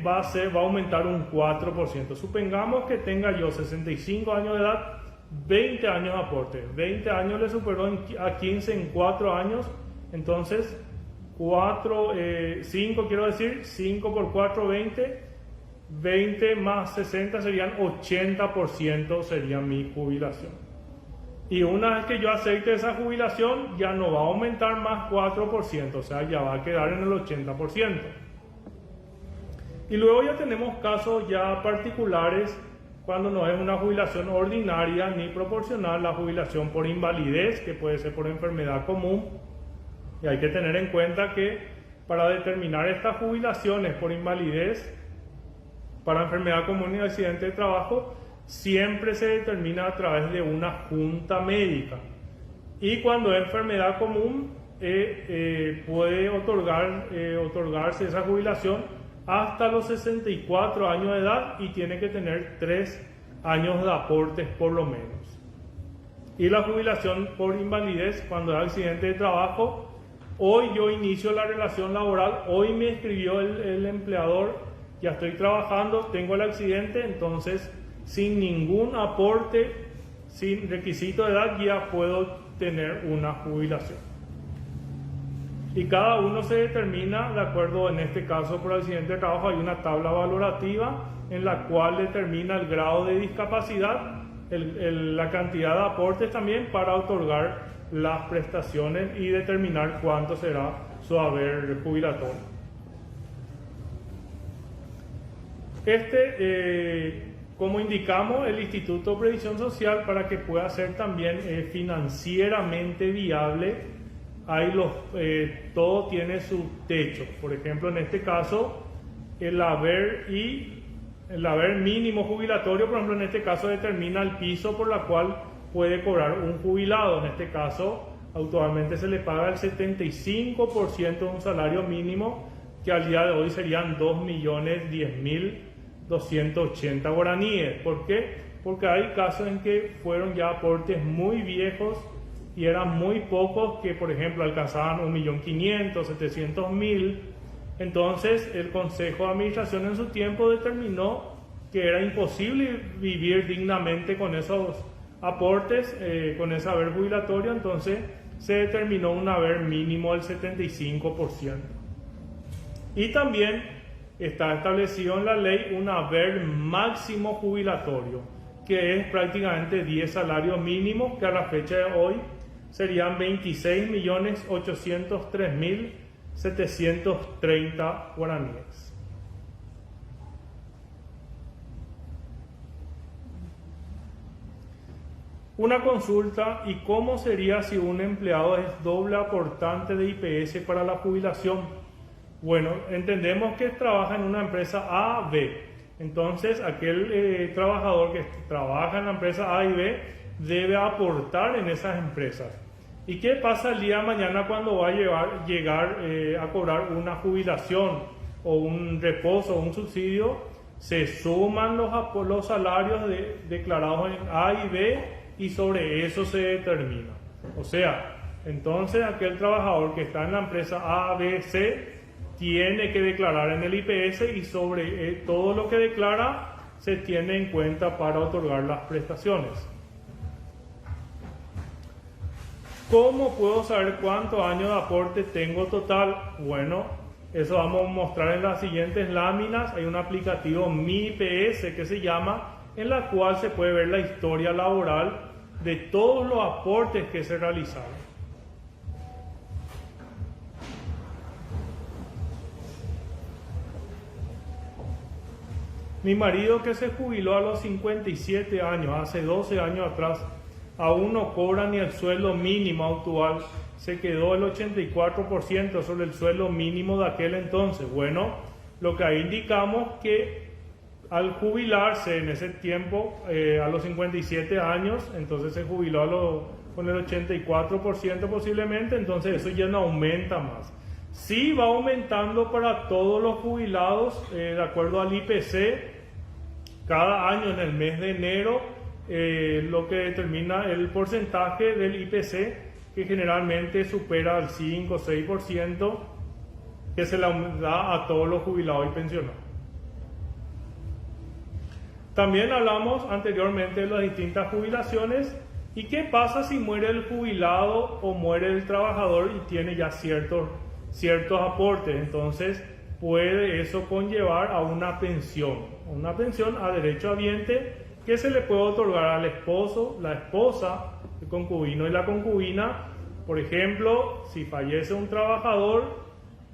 va a aumentar un 4%. Supongamos que tenga yo 65 años de edad, 20 años de aporte. 20 años le superó a 15 en 4 años, entonces 5 por 4, 20. 20 más 60 serían 80%, sería mi jubilación. Y una vez que yo acepte esa jubilación, ya no va a aumentar más 4%, o sea, ya va a quedar en el 80%. Y luego ya tenemos casos ya particulares, cuando no es una jubilación ordinaria ni proporcional, la jubilación por invalidez, que puede ser por enfermedad común. Y hay que tener en cuenta que para determinar estas jubilaciones por invalidez, para enfermedad común y accidente de trabajo, siempre se determina a través de una junta médica. Y cuando es enfermedad común, puede otorgarse esa jubilación hasta los 64 años de edad y tiene que tener 3 años de aportes por lo menos. Y la jubilación por invalidez cuando es accidente de trabajo, hoy yo inicio la relación laboral, hoy me escribió el empleador, ya estoy trabajando, tengo el accidente, entonces sin ningún aporte, sin requisito de edad, ya puedo tener una jubilación. Y cada uno se determina de acuerdo, en este caso por accidente de trabajo hay una tabla valorativa en la cual determina el grado de discapacidad, la cantidad de aportes también para otorgar las prestaciones y determinar cuánto será su haber jubilatorio. Como indicamos, el Instituto de Previsión Social, para que pueda ser también financieramente viable, todo tiene su techo. Por ejemplo, en este caso, el haber mínimo jubilatorio, por ejemplo, en este caso determina el piso por la cual puede cobrar un jubilado. En este caso, actualmente se le paga el 75% de un salario mínimo, que al día de hoy serían 2.010.280 guaraníes. ¿Por qué? Porque hay casos en que fueron ya aportes muy viejos y eran muy pocos que, por ejemplo, alcanzaban 1.500.000, 700.000. Entonces, el Consejo de Administración en su tiempo determinó que era imposible vivir dignamente con esos aportes, con ese haber jubilatorio, entonces se determinó un haber mínimo del 75%. Y también está establecido en la ley un haber máximo jubilatorio, que es prácticamente 10 salarios mínimos, que a la fecha de hoy serían 26.803.730 guaraníes. Una consulta: ¿y cómo sería si un empleado es doble aportante de IPS para la jubilación? Bueno, entendemos que trabaja en una empresa A, B. Entonces, aquel trabajador que trabaja en la empresa A y B debe aportar en esas empresas. ¿Y qué pasa el día de mañana cuando va a llegar a cobrar una jubilación o un reposo o un subsidio? Se suman los salarios declarados en A y B y sobre eso se determina. O sea, entonces aquel trabajador que está en la empresa A, B, C tiene que declarar en el IPS y sobre todo lo que declara se tiene en cuenta para otorgar las prestaciones. ¿Cómo puedo saber cuántos años de aporte tengo total? Bueno, eso vamos a mostrar en las siguientes láminas. Hay un aplicativo Mi IPS que se llama, en la cual se puede ver la historia laboral de todos los aportes que se realizaron. Mi marido, que se jubiló a los 57 años, hace 12 años atrás, aún no cobra ni el sueldo mínimo actual, se quedó el 84% sobre el sueldo mínimo de aquel entonces. Bueno, lo que ahí indicamos que al jubilarse en ese tiempo, a los 57 años, entonces se jubiló con el 84% posiblemente, entonces eso ya no aumenta más. Sí va aumentando para todos los jubilados, de acuerdo al IPC, cada año en el mes de enero, lo que determina el porcentaje del IPC, que generalmente supera el 5 o 6%, que se le da a todos los jubilados y pensionados. También hablamos anteriormente de las distintas jubilaciones. ¿Y qué pasa si muere el jubilado o muere el trabajador y tiene ya ciertos aportes? Entonces puede eso conllevar a una pensión a derecho habiente, que se le puede otorgar al esposo, la esposa, el concubino y la concubina. Por ejemplo, si fallece un trabajador,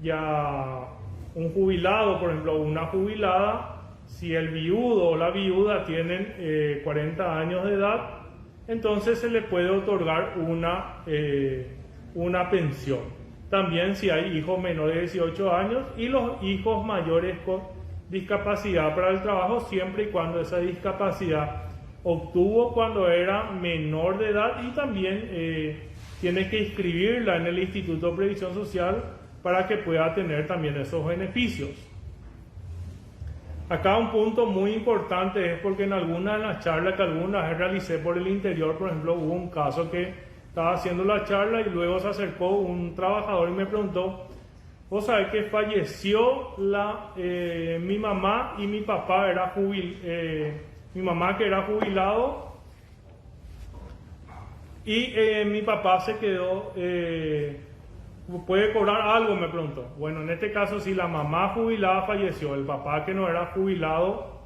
ya un jubilado, por ejemplo, una jubilada, si el viudo o la viuda tienen 40 años de edad, entonces se le puede otorgar una pensión. También si hay hijos menores de 18 años y los hijos mayores con discapacidad para el trabajo, siempre y cuando esa discapacidad obtuvo cuando era menor de edad, y también tiene que inscribirla en el Instituto de Previsión Social para que pueda tener también esos beneficios. Acá un punto muy importante es porque en alguna de las charlas que alguna vez realicé por el interior, por ejemplo, hubo un caso que estaba haciendo la charla y luego se acercó un trabajador y me preguntó: vos sabés que falleció mi mamá y mi papá era mi mamá que era jubilado, y mi papá se quedó, ¿puede cobrar algo?, me preguntó. Bueno, en este caso, si la mamá jubilada falleció, el papá que no era jubilado,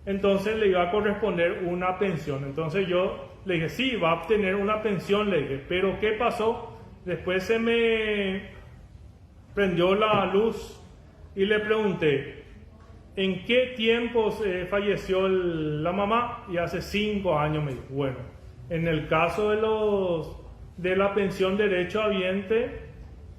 entonces le iba a corresponder una pensión. Entonces yo le dije, sí, va a obtener una pensión, le dije. Pero ¿qué pasó? Después se me prendió la luz y le pregunté, ¿en qué tiempo falleció la mamá? Y hace 5 años, me dijo. Bueno, en el caso de la pensión derecho habiente,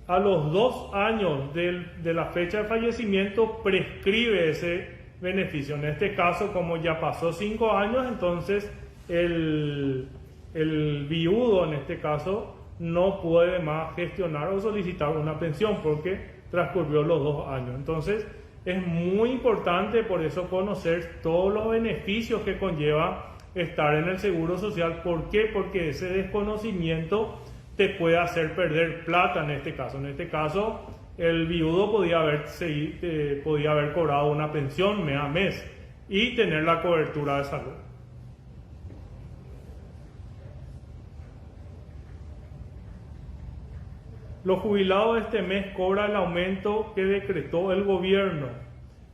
a los 2 años de la fecha de fallecimiento prescribe ese beneficio. En este caso, como ya pasó 5 años, entonces el viudo, en este caso, no puede más gestionar o solicitar una pensión porque transcurrió los 2 años. Entonces es muy importante por eso conocer todos los beneficios que conlleva estar en el Seguro Social. ¿Por qué? Porque ese desconocimiento te puede hacer perder plata en este caso. En este caso, el viudo podía haber cobrado una pensión mes a mes y tener la cobertura de salud. Los jubilados de este mes cobran el aumento que decretó el gobierno.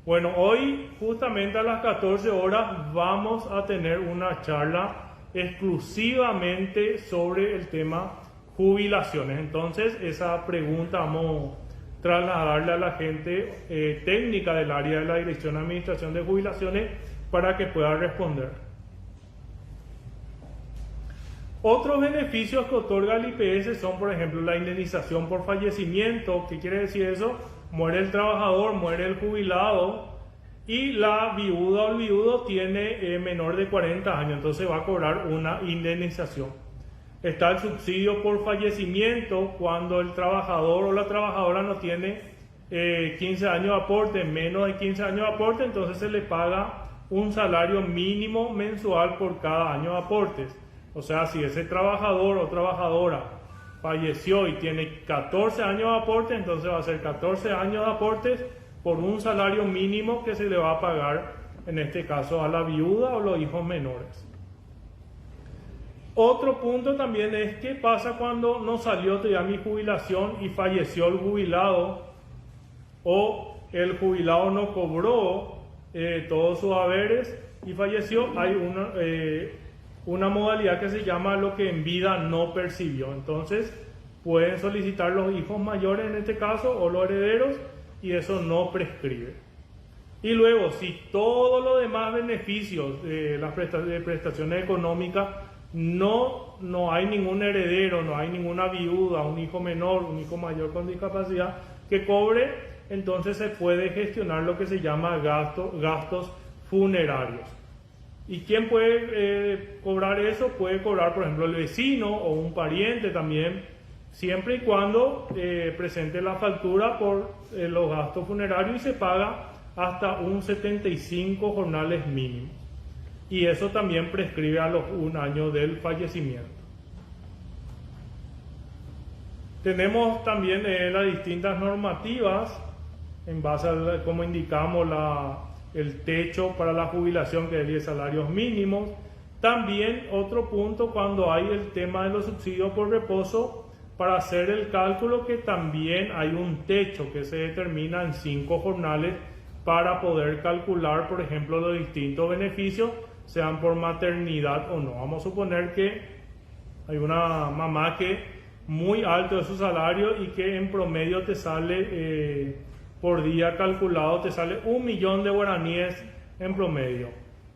Bueno, hoy justamente a las 14 horas vamos a tener una charla exclusivamente sobre el tema jubilaciones. Entonces, esa pregunta vamos a trasladarle a la gente técnica del área de la Dirección de Administración de Jubilaciones para que pueda responder. Otros beneficios que otorga el IPS son, por ejemplo, la indemnización por fallecimiento. ¿Qué quiere decir eso? Muere el trabajador, muere el jubilado y la viuda o el viudo tiene menor de 40 años, entonces va a cobrar una indemnización. Está el subsidio por fallecimiento cuando el trabajador o la trabajadora no tiene 15 años de aporte, menos de 15 años de aporte, entonces se le paga un salario mínimo mensual por cada año de aportes. O sea, si ese trabajador o trabajadora falleció y tiene 14 años de aporte, entonces va a ser 14 años de aportes por un salario mínimo que se le va a pagar, en este caso, a la viuda o los hijos menores. Otro punto también es qué pasa cuando no salió todavía mi jubilación y falleció el jubilado, o el jubilado no cobró todos sus haberes y falleció. Hay una modalidad que se llama lo que en vida no percibió. Entonces pueden solicitar los hijos mayores en este caso o los herederos, y eso no prescribe. Y luego, si todos los demás beneficios de las prestaciones económicas no hay ningún heredero, no hay ninguna viuda, un hijo menor, un hijo mayor con discapacidad que cobre, entonces se puede gestionar lo que se llama gastos funerarios. ¿Y quién puede cobrar eso? Puede cobrar, por ejemplo, el vecino o un pariente también, siempre y cuando presente la factura por los gastos funerarios, y se paga hasta un 75 jornales mínimos. Y eso también prescribe a los 1 año del fallecimiento. Tenemos también las distintas normativas en base a, como indicamos, el techo para la jubilación, que es 10 salarios mínimos. También otro punto, cuando hay el tema de los subsidios por reposo, para hacer el cálculo, que también hay un techo que se determina en 5 jornales para poder calcular, por ejemplo, los distintos beneficios, sean por maternidad o no. Vamos a suponer que hay una mamá que muy alto es su salario y que en promedio te sale por día calculado, te sale 1 millón de guaraníes en promedio.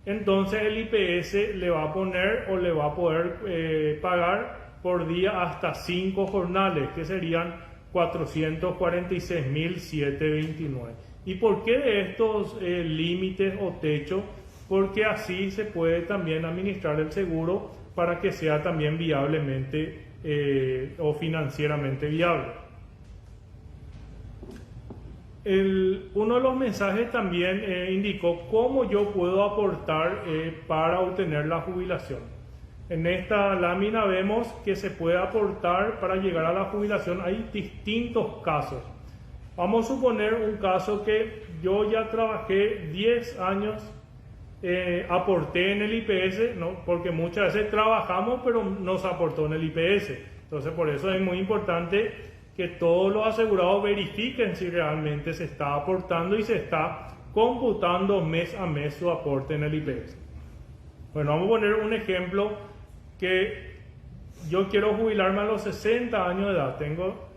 Entonces el IPS le va a poner o le va a poder pagar por día hasta 5 jornales, que serían 446.729. ¿Y por qué de estos límites o techo? porque así se puede también administrar el seguro para que sea también viablemente o financieramente viable. Uno de los mensajes también indicó cómo yo puedo aportar para obtener la jubilación. En esta lámina vemos que se puede aportar para llegar a la jubilación. Hay distintos casos. Vamos a suponer un caso que yo ya trabajé 10 años, aporté en el IPS, ¿no? Porque muchas veces trabajamos pero no se aportó en el IPS. Entonces por eso es muy importante que todos los asegurados verifiquen si realmente se está aportando y se está computando mes a mes su aporte en el IPS. Bueno, vamos a poner un ejemplo que yo quiero jubilarme a los 60 años de edad. Tengo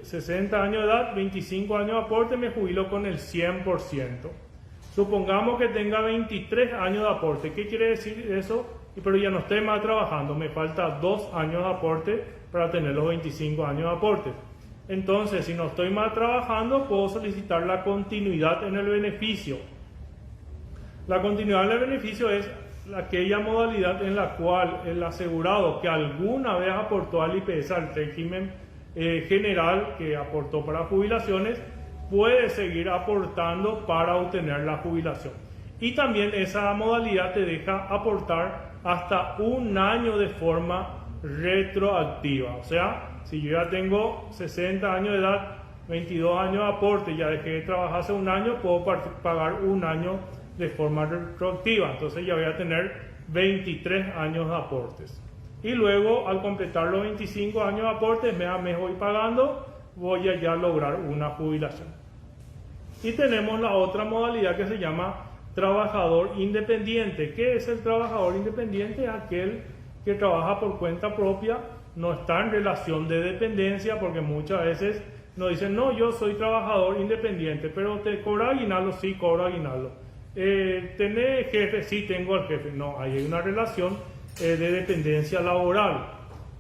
60 años de edad, 25 años de aporte, me jubilo con el 100%. Supongamos que tenga 23 años de aporte. ¿Qué quiere decir eso? Pero ya no estoy más trabajando, me falta 2 años de aporte para tener los 25 años de aporte. Entonces, si no estoy más trabajando, puedo solicitar la continuidad en el beneficio. La continuidad en el beneficio es aquella modalidad en la cual el asegurado que alguna vez aportó al IPS, al régimen general que aportó para jubilaciones, puede seguir aportando para obtener la jubilación. Y también esa modalidad te deja aportar hasta 1 año de forma retroactiva. O sea, si yo ya tengo 60 años de edad, 22 años de aporte, ya dejé de trabajar hace 1 año, puedo pagar 1 año de forma retroactiva. Entonces ya voy a tener 23 años de aportes. Y luego, al completar los 25 años de aportes, mes a mes voy pagando, voy a ya lograr una jubilación. Y tenemos la otra modalidad que se llama trabajador independiente. ¿Qué es el trabajador independiente? Aquel que trabaja por cuenta propia, no está en relación de dependencia, porque muchas veces nos dicen, no, yo soy trabajador independiente, pero ¿te cobra aguinaldo? Sí, cobro aguinaldo. ¿Tenés jefe? Sí, tengo al jefe. No, ahí hay una relación de dependencia laboral.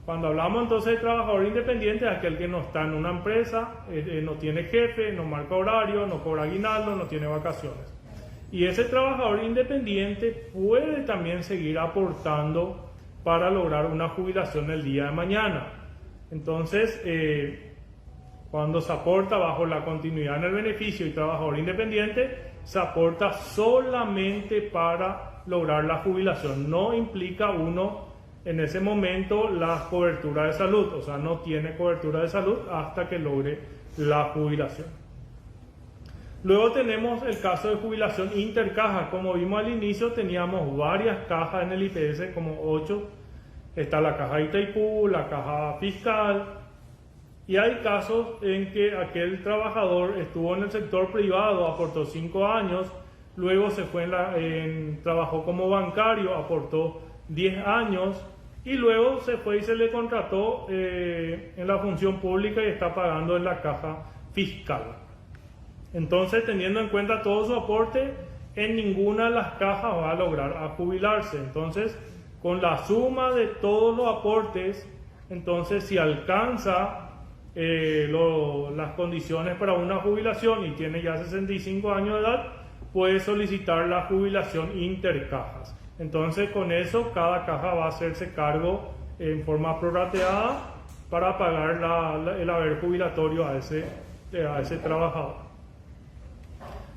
Cuando hablamos entonces de trabajador independiente, es aquel que no está en una empresa, no tiene jefe, no marca horario, no cobra aguinaldo, no tiene vacaciones. Y ese trabajador independiente puede también seguir aportando para lograr una jubilación el día de mañana. Entonces, cuando se aporta bajo la continuidad en el beneficio y trabajador independiente, se aporta solamente para lograr la jubilación. No implica uno en ese momento la cobertura de salud, o sea, no tiene cobertura de salud hasta que logre la jubilación. Luego tenemos el caso de jubilación intercaja. Como vimos al inicio, teníamos varias cajas en el IPS, como 8. Está la caja Itaipú, la caja fiscal. Y hay casos en que aquel trabajador estuvo en el sector privado, aportó 5 años, luego se fue trabajó como bancario, aportó 10 años, y luego se fue y se le contrató en la función pública y está pagando en la caja fiscal. Entonces, teniendo en cuenta todo su aporte, en ninguna de las cajas va a lograr jubilarse. Entonces, con la suma de todos los aportes, entonces si alcanza las condiciones para una jubilación y tiene ya 65 años de edad, puede solicitar la jubilación intercajas. Entonces, con eso, cada caja va a hacerse cargo en forma prorrateada para pagar el haber jubilatorio a ese trabajador.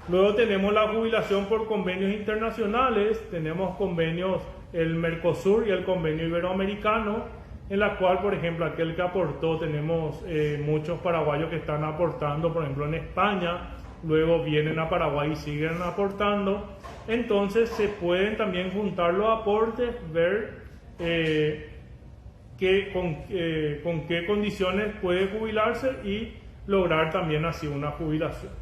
Luego tenemos la jubilación por convenios internacionales. Tenemos convenios, el Mercosur y el convenio iberoamericano, en la cual, por ejemplo, aquel que aportó, tenemos muchos paraguayos que están aportando, por ejemplo, en España, luego vienen a Paraguay y siguen aportando. Entonces se pueden también juntar los aportes, ver con qué condiciones puede jubilarse y lograr también así una jubilación.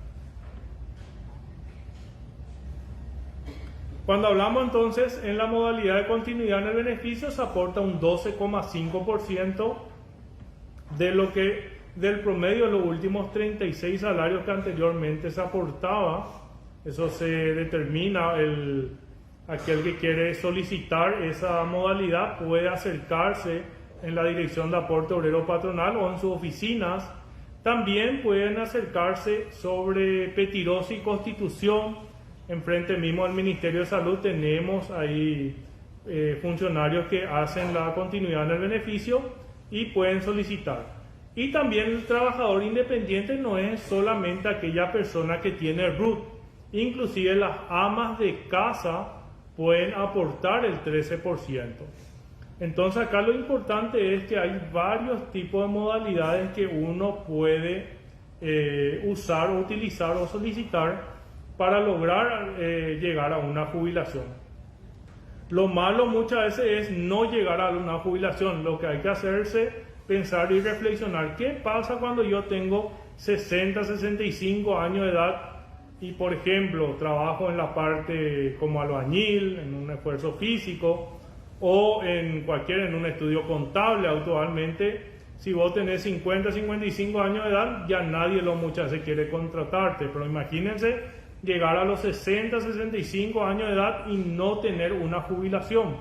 Cuando hablamos entonces en la modalidad de continuidad en el beneficio, se aporta un 12,5% del promedio de los últimos 36 salarios que anteriormente se aportaba. Eso se determina, aquel que quiere solicitar esa modalidad puede acercarse en la Dirección de Aporte Obrero Patronal o en sus oficinas. También pueden acercarse sobre Petirosa y Constitución enfrente mismo del Ministerio de Salud tenemos ahí funcionarios que hacen la continuidad en el beneficio y pueden solicitar. Y también el trabajador independiente no es solamente aquella persona que tiene RUT, inclusive las amas de casa pueden aportar el 13%. Entonces acá lo importante es que hay varios tipos de modalidades que uno puede usar o utilizar o solicitar para lograr llegar a una jubilación. Lo malo muchas veces es no llegar a una jubilación. Lo que hay que hacerse, pensar y reflexionar. ¿Qué pasa cuando yo tengo 60, 65 años de edad y, por ejemplo, trabajo en la parte como albañil, en un esfuerzo físico o en un estudio contable actualmente? Si vos tenés 50, 55 años de edad, ya nadie muchas veces quiere contratarte. Pero imagínense llegar a los 60, 65 años de edad y no tener una jubilación.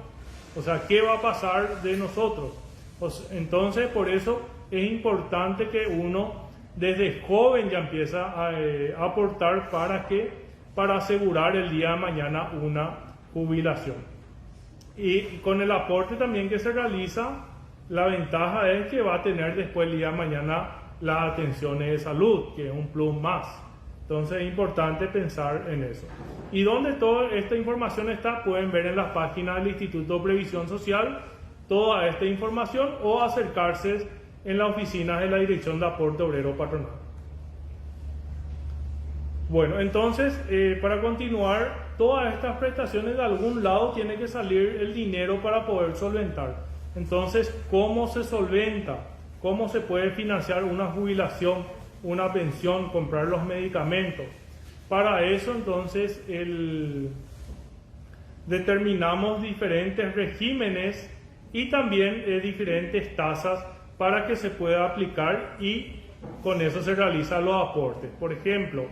O sea, ¿qué va a pasar de nosotros? Pues, entonces, por eso es importante que uno desde joven ya empieza a aportar para asegurar el día de mañana una jubilación. Y con el aporte también que se realiza, la ventaja es que va a tener después el día de mañana las atenciones de salud, que es un plus más. Entonces es importante pensar en eso. ¿Y dónde toda esta información está? Pueden ver en las páginas del Instituto de Previsión Social toda esta información o acercarse en la oficina de la Dirección de Aporte Obrero Patronal. Bueno, entonces, para continuar, todas estas prestaciones de algún lado tiene que salir el dinero para poder solventar. Entonces, ¿cómo se solventa? ¿Cómo se puede financiar una jubilación, una pensión, comprar los medicamentos? Para eso, entonces, determinamos diferentes regímenes y también diferentes tasas para que se pueda aplicar y con eso se realizan los aportes. Por ejemplo,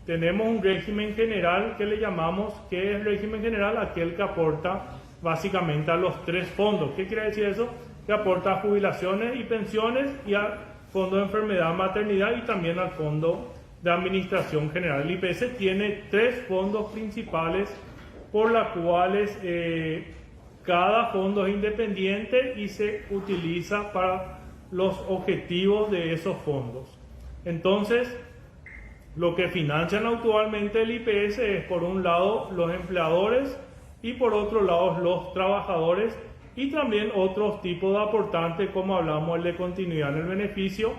tenemos un régimen general que le llamamos, que es régimen general aquel que aporta básicamente a los tres fondos. ¿Qué quiere decir eso? Que aporta a jubilaciones y pensiones y al fondo de enfermedad, maternidad y también al fondo de administración general. El IPS tiene tres fondos principales por los cuales cada fondo es independiente y se utiliza para los objetivos de esos fondos. Entonces, lo que financian actualmente el IPS es por un lado los empleadores y por otro lado los trabajadores y también otros tipos de aportantes como hablamos el de continuidad en el beneficio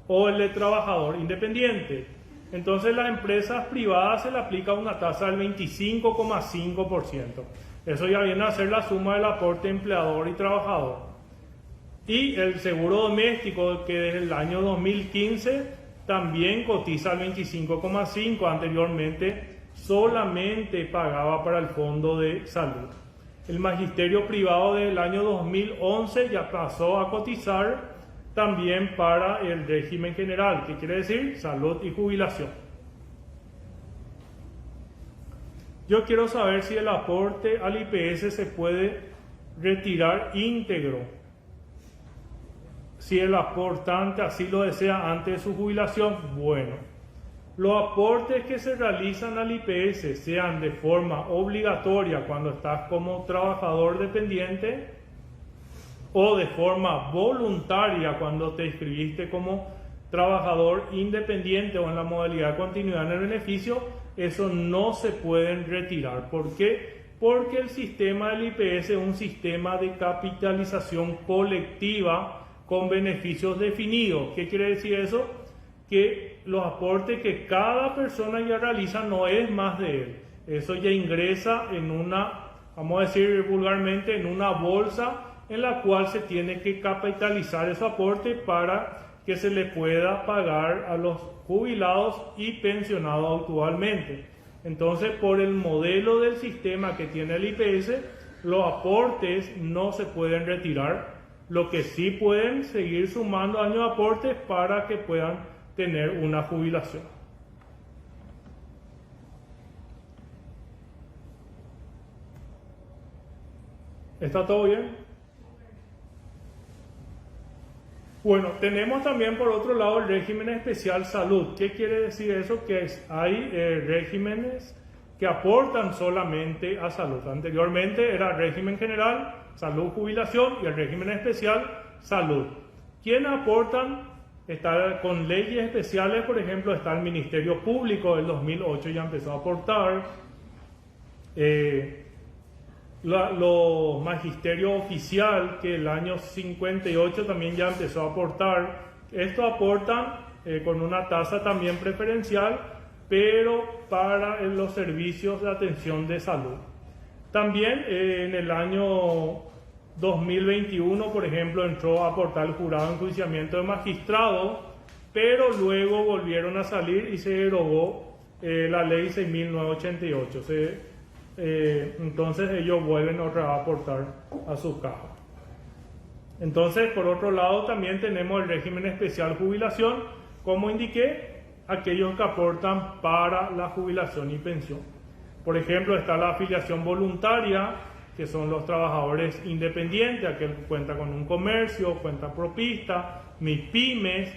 o el de trabajador independiente. Entonces las empresas privadas se le aplica una tasa del 25,5%. Eso ya viene a ser la suma del aporte empleador y trabajador. Y el seguro doméstico que desde el año 2015 también cotiza al 25,5%. Anteriormente solamente pagaba para el fondo de salud. El magisterio privado del año 2011 ya pasó a cotizar también para el régimen general, que quiere decir salud y jubilación. Yo quiero saber si el aporte al IPS se puede retirar íntegro, si el aportante así lo desea antes de su jubilación. Bueno, los aportes que se realizan al IPS, sean de forma obligatoria cuando estás como trabajador dependiente o de forma voluntaria cuando te inscribiste como trabajador independiente o en la modalidad de continuidad en el beneficio, eso no se pueden retirar. ¿Por qué? Porque el sistema del IPS es un sistema de capitalización colectiva con beneficios definidos. ¿Qué quiere decir eso? Que los aportes que cada persona ya realiza no es más de él. Eso ya ingresa en una, vamos a decir vulgarmente, en una bolsa en la cual se tiene que capitalizar ese aporte para que se le pueda pagar a los jubilados y pensionados actualmente. Entonces, por el modelo del sistema que tiene el IPS, los aportes no se pueden retirar. Lo que sí pueden seguir sumando años de aportes para que puedan tener una jubilación. ¿Está todo bien? Bueno, tenemos también por otro lado el régimen especial salud. ¿Qué quiere decir eso? Que hay regímenes que aportan solamente a salud. Anteriormente era régimen general, salud, jubilación, y el régimen especial, salud. ¿Quiénes aportan? Está con leyes especiales, por ejemplo, está el Ministerio Público, del 2008 ya empezó a aportar. Los magisterio oficial, que el año 58 también ya empezó a aportar. Esto aportan con una tasa también preferencial, pero para los servicios de atención de salud. También en el año 2021, por ejemplo, entró a aportar el jurado de enjuiciamiento de magistrados, pero luego volvieron a salir y se derogó la ley 6.988. Entonces ellos vuelven otra vez a aportar a su caja. Entonces, por otro lado, también tenemos el régimen especial jubilación, como indiqué, aquellos que aportan para la jubilación y pensión. Por ejemplo, está la afiliación voluntaria, que son los trabajadores independientes, aquel que cuenta con un comercio, cuenta propista, MIPYMES,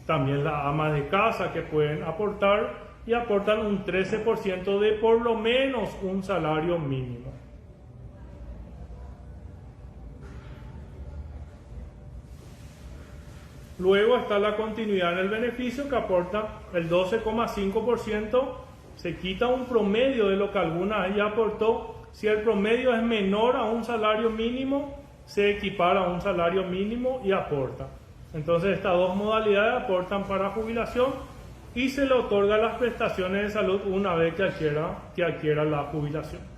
también las amas de casa que pueden aportar y aportan un 13% de por lo menos un salario mínimo. Luego está la continuidad en el beneficio, que aporta el 12,5%, se quita un promedio de lo que alguna vez ya aportó. Si el promedio es menor a un salario mínimo, se equipara a un salario mínimo y aporta. Entonces estas dos modalidades aportan para jubilación y se le otorga las prestaciones de salud una vez que adquiera la jubilación.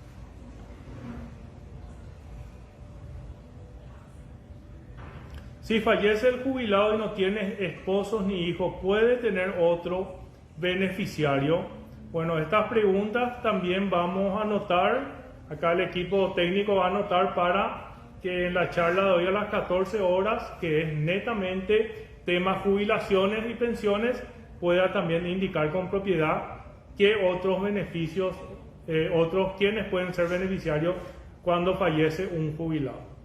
Si fallece el jubilado y no tiene esposos ni hijos, ¿puede tener otro beneficiario? Bueno, estas preguntas también vamos a anotar. Acá el equipo técnico va a anotar para que en la charla de hoy a las 14 horas, que es netamente tema jubilaciones y pensiones, pueda también indicar con propiedad qué otros beneficios, quienes pueden ser beneficiarios cuando fallece un jubilado.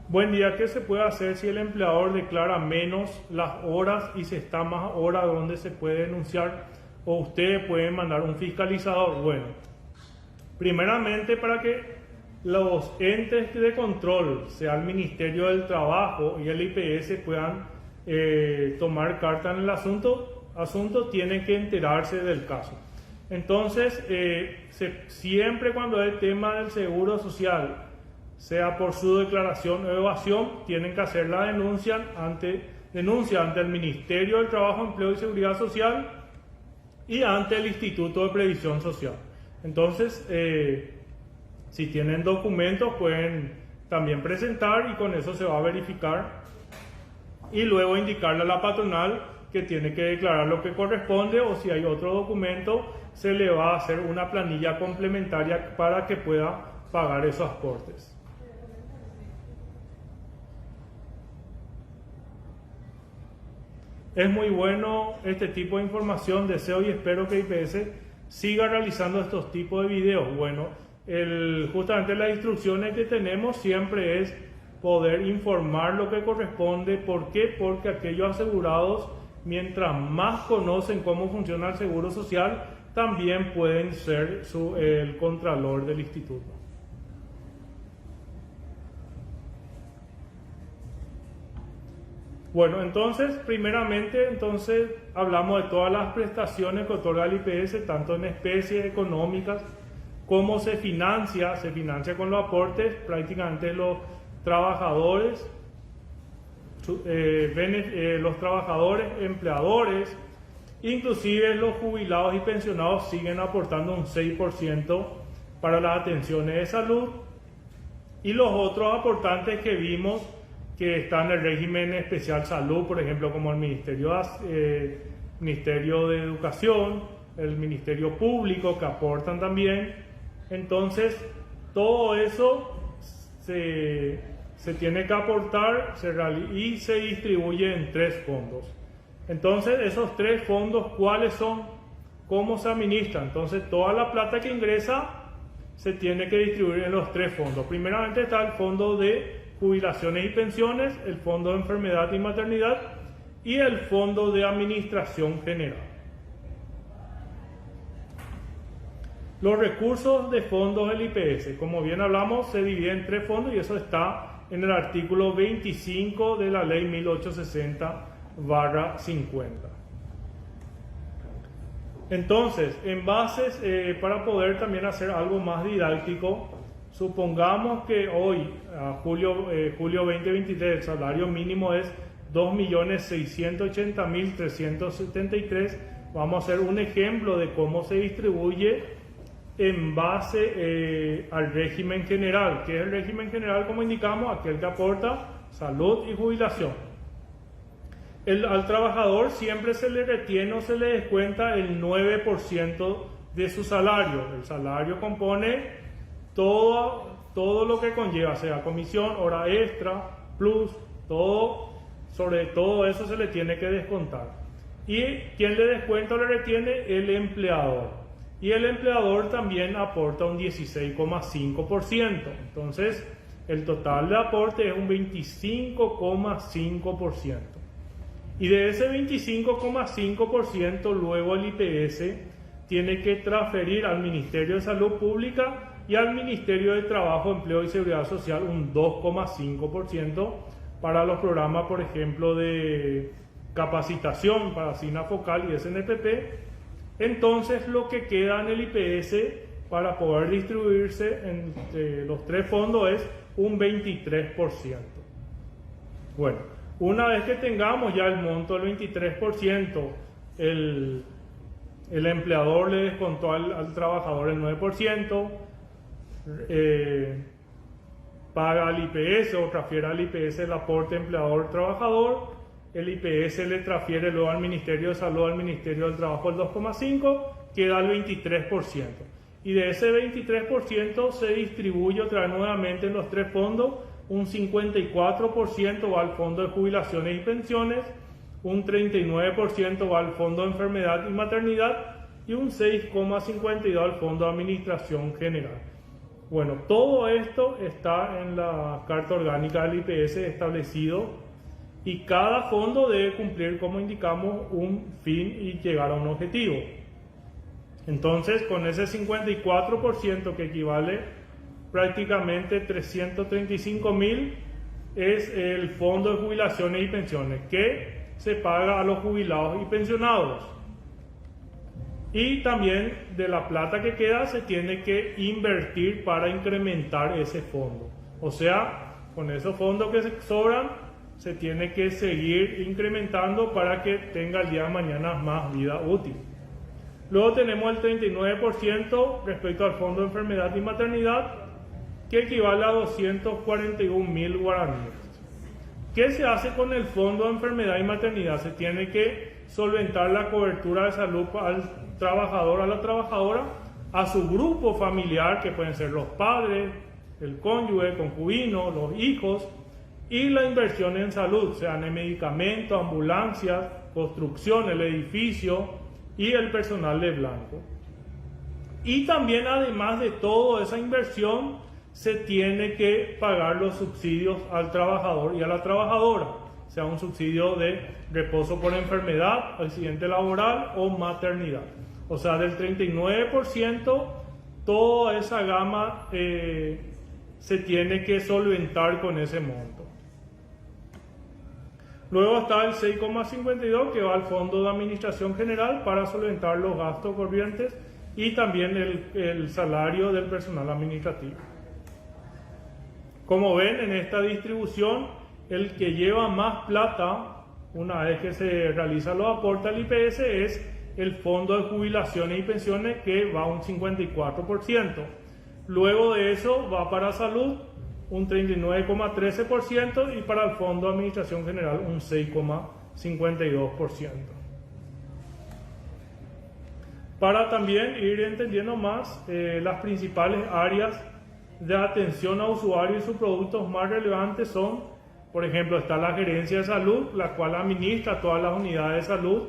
Buen día. ¿Qué se puede hacer si el empleador declara menos las horas y se está más horas donde se puede denunciar o ustedes pueden mandar un fiscalizador? Bueno, primeramente, para que los entes de control, sea el Ministerio del Trabajo y el IPS, puedan tomar carta en el asunto, tienen que enterarse del caso. Entonces, siempre cuando hay tema del seguro social, sea por su declaración o evasión, tienen que hacer la denuncia ante el Ministerio del Trabajo, Empleo y Seguridad Social y ante el Instituto de Previsión Social. Entonces, si tienen documentos, pueden también presentar y con eso se va a verificar y luego indicarle a la patronal que tiene que declarar lo que corresponde, o si hay otro documento, se le va a hacer una planilla complementaria para que pueda pagar esos aportes. Es muy bueno este tipo de información. Deseo y espero que IPS siga realizando estos tipos de videos. Bueno, justamente las instrucciones que tenemos siempre es poder informar lo que corresponde. ¿Por qué? Porque aquellos asegurados, mientras más conocen cómo funciona el seguro social, también pueden ser el contralor del instituto. Bueno, entonces, primeramente, hablamos de todas las prestaciones que otorga el IPS, tanto en especies económicas como se financia con los aportes, prácticamente los trabajadores, empleadores, inclusive los jubilados y pensionados siguen aportando un 6% para las atenciones de salud, y los otros aportantes que vimos que están en el régimen especial salud, por ejemplo, como el Ministerio de Educación, el Ministerio Público, que aportan también. Entonces, todo eso se tiene que aportar y se distribuye en 3 fondos. Entonces, esos 3 fondos, ¿cuáles son? ¿Cómo se administran? Entonces, toda la plata que ingresa se tiene que distribuir en los 3 fondos. Primeramente está el fondo de jubilaciones y pensiones, el fondo de enfermedad y maternidad y el Fondo de Administración General. Los recursos de fondos del IPS, como bien hablamos, se dividen en 3 fondos y eso está en el artículo 25 de la ley 1860/50. Entonces, en bases, para poder también hacer algo más didáctico, supongamos que hoy, a julio 2023, el salario mínimo es 2.680.373. Vamos a hacer un ejemplo de cómo se distribuye en base al régimen general. ¿Qué es el régimen general? Como indicamos, aquel que aporta salud y jubilación. Al trabajador siempre se le retiene o se le descuenta el 9% de su salario. El salario compone todo lo que conlleva, sea comisión, hora extra, plus, todo, sobre todo eso se le tiene que descontar. ¿Y quién le descuenta o le retiene? El empleador. Y el empleador también aporta un 16,5%. Entonces, el total de aporte es un 25,5%. Y de ese 25,5%, luego el IPS tiene que transferir al Ministerio de Salud Pública y al Ministerio de Trabajo, Empleo y Seguridad Social un 2,5% para los programas, por ejemplo, de capacitación para SINAFOCAL y SNPP. Entonces, lo que queda en el IPS para poder distribuirse entre los 3 fondos es un 23%. Bueno, una vez que tengamos ya el monto del 23%, el empleador le descontó al trabajador el 9%, paga al IPS o transfiere al IPS el aporte empleador-trabajador, el IPS le transfiere luego al Ministerio de Salud, al Ministerio del Trabajo el 2,5%, queda el 23%. Y de ese 23% se distribuye otra vez nuevamente en los 3 fondos. Un 54% va al Fondo de Jubilaciones y Pensiones, un 39% va al Fondo de Enfermedad y Maternidad y un 6,52% al Fondo de Administración General. Bueno, todo esto está en la Carta Orgánica del IPS establecido y cada fondo debe cumplir, como indicamos, un fin y llegar a un objetivo. Entonces, con ese 54% que equivale prácticamente 335.000 es el Fondo de Jubilaciones y Pensiones que se paga a los jubilados y pensionados. Y también de la plata que queda se tiene que invertir para incrementar ese fondo. O sea, con esos fondos que se sobran se tiene que seguir incrementando para que tenga el día de mañana más vida útil. Luego tenemos el 39% respecto al Fondo de Enfermedad y Maternidad, que equivale a 241.000 guaraníes. ¿Qué se hace con el Fondo de Enfermedad y Maternidad? Se tiene que solventar la cobertura de salud al trabajador, a la trabajadora, a su grupo familiar, que pueden ser los padres, el cónyuge, el concubino, los hijos, y la inversión en salud, sean en medicamentos, ambulancias, construcción, el edificio y el personal de blanco. Y también, además de toda esa inversión, se tiene que pagar los subsidios al trabajador y a la trabajadora, sea un subsidio de reposo por enfermedad, accidente laboral o maternidad. O sea, del 39%, toda esa gama se tiene que solventar con ese monto. Luego está el 6,52 que va al Fondo de Administración General para solventar los gastos corrientes y también el salario del personal administrativo. Como ven, en esta distribución, el que lleva más plata, una vez que se realizan los aportes al IPS, es el Fondo de Jubilaciones y Pensiones, que va un 54%. Luego de eso va para salud, un 39,13%, y para el Fondo de Administración General, un 6,52%. Para también ir entendiendo más las principales áreas de atención a usuarios y sus productos más relevantes son, por ejemplo, está la gerencia de salud, la cual administra todas las unidades de salud,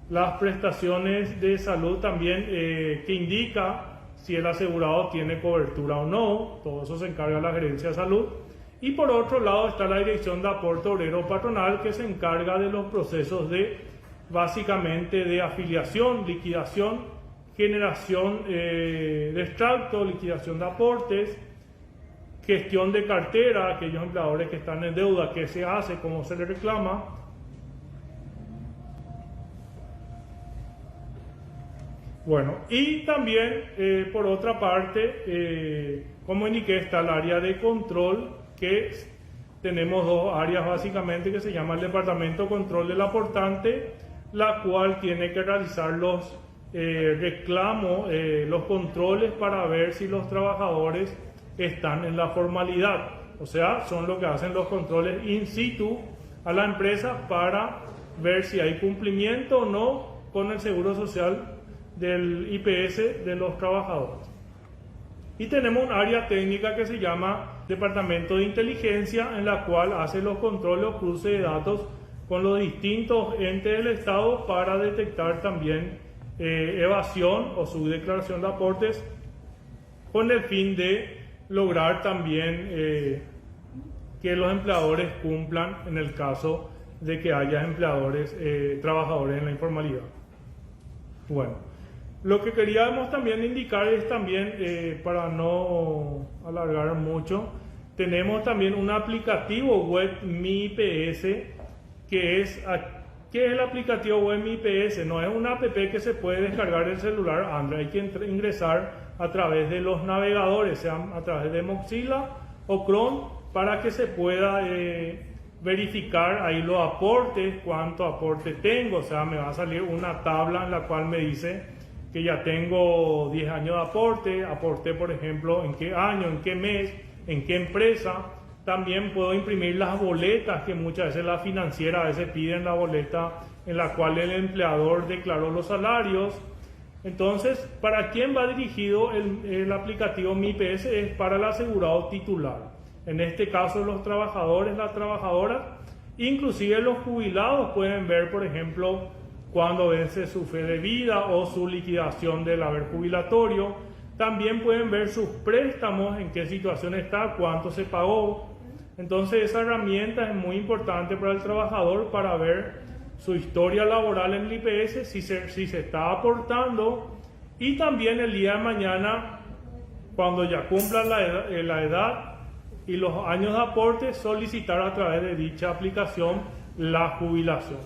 las prestaciones de salud también que indica si el asegurado tiene cobertura o no, todo eso se encarga la gerencia de salud, Y por otro lado está la Dirección de Aporte Obrero Patronal, que se encarga de los procesos básicamente de afiliación, liquidación, generación de extracto, liquidación de aportes, gestión de cartera, aquellos empleadores que están en deuda, qué se hace, cómo se les reclama. Bueno, y también por otra parte, como indiqué, está el área de control, que tenemos dos áreas básicamente, que se llama el Departamento de Control del Aportante, la cual tiene que realizar los reclamos, los controles para ver si los trabajadores están en la formalidad. O sea, son lo que hacen los controles in situ a la empresa para ver si hay cumplimiento o no con el seguro social del IPS de los trabajadores. Y tenemos un área técnica que se llama Departamento de Inteligencia, en la cual hace los controles o cruce de datos con los distintos entes del Estado para detectar también evasión o subdeclaración de aportes, con el fin de lograr también que los empleadores cumplan en el caso de que haya empleadores, trabajadores en la informalidad. Bueno, lo que queríamos también indicar es también, para no alargar mucho, tenemos también un aplicativo web Mi IPS, que es, ¿qué es el aplicativo web Mi IPS? No es una app que se puede descargar del celular Android, hay que ingresar a través de los navegadores, sean a través de Mozilla o Chrome, para que se pueda verificar ahí los aportes, cuánto aporte tengo. O sea, me va a salir una tabla en la cual me dice que ya tengo 10 años de aporte, aporté por ejemplo en qué año, en qué mes, en qué empresa. También puedo imprimir las boletas, que muchas veces las financieras a veces piden la boleta en la cual el empleador declaró los salarios. Entonces, ¿para quién va dirigido el aplicativo Mi IPS? Es para el asegurado titular. En este caso, los trabajadores, las trabajadoras, inclusive los jubilados pueden ver, por ejemplo, cuándo vence su fe de vida o su liquidación del haber jubilatorio. También pueden ver sus préstamos, en qué situación está, cuánto se pagó. Entonces, esa herramienta es muy importante para el trabajador para ver su historia laboral en el IPS, si se está aportando, y también el día de mañana, cuando ya cumplan la edad y los años de aporte, solicitar a través de dicha aplicación la jubilación.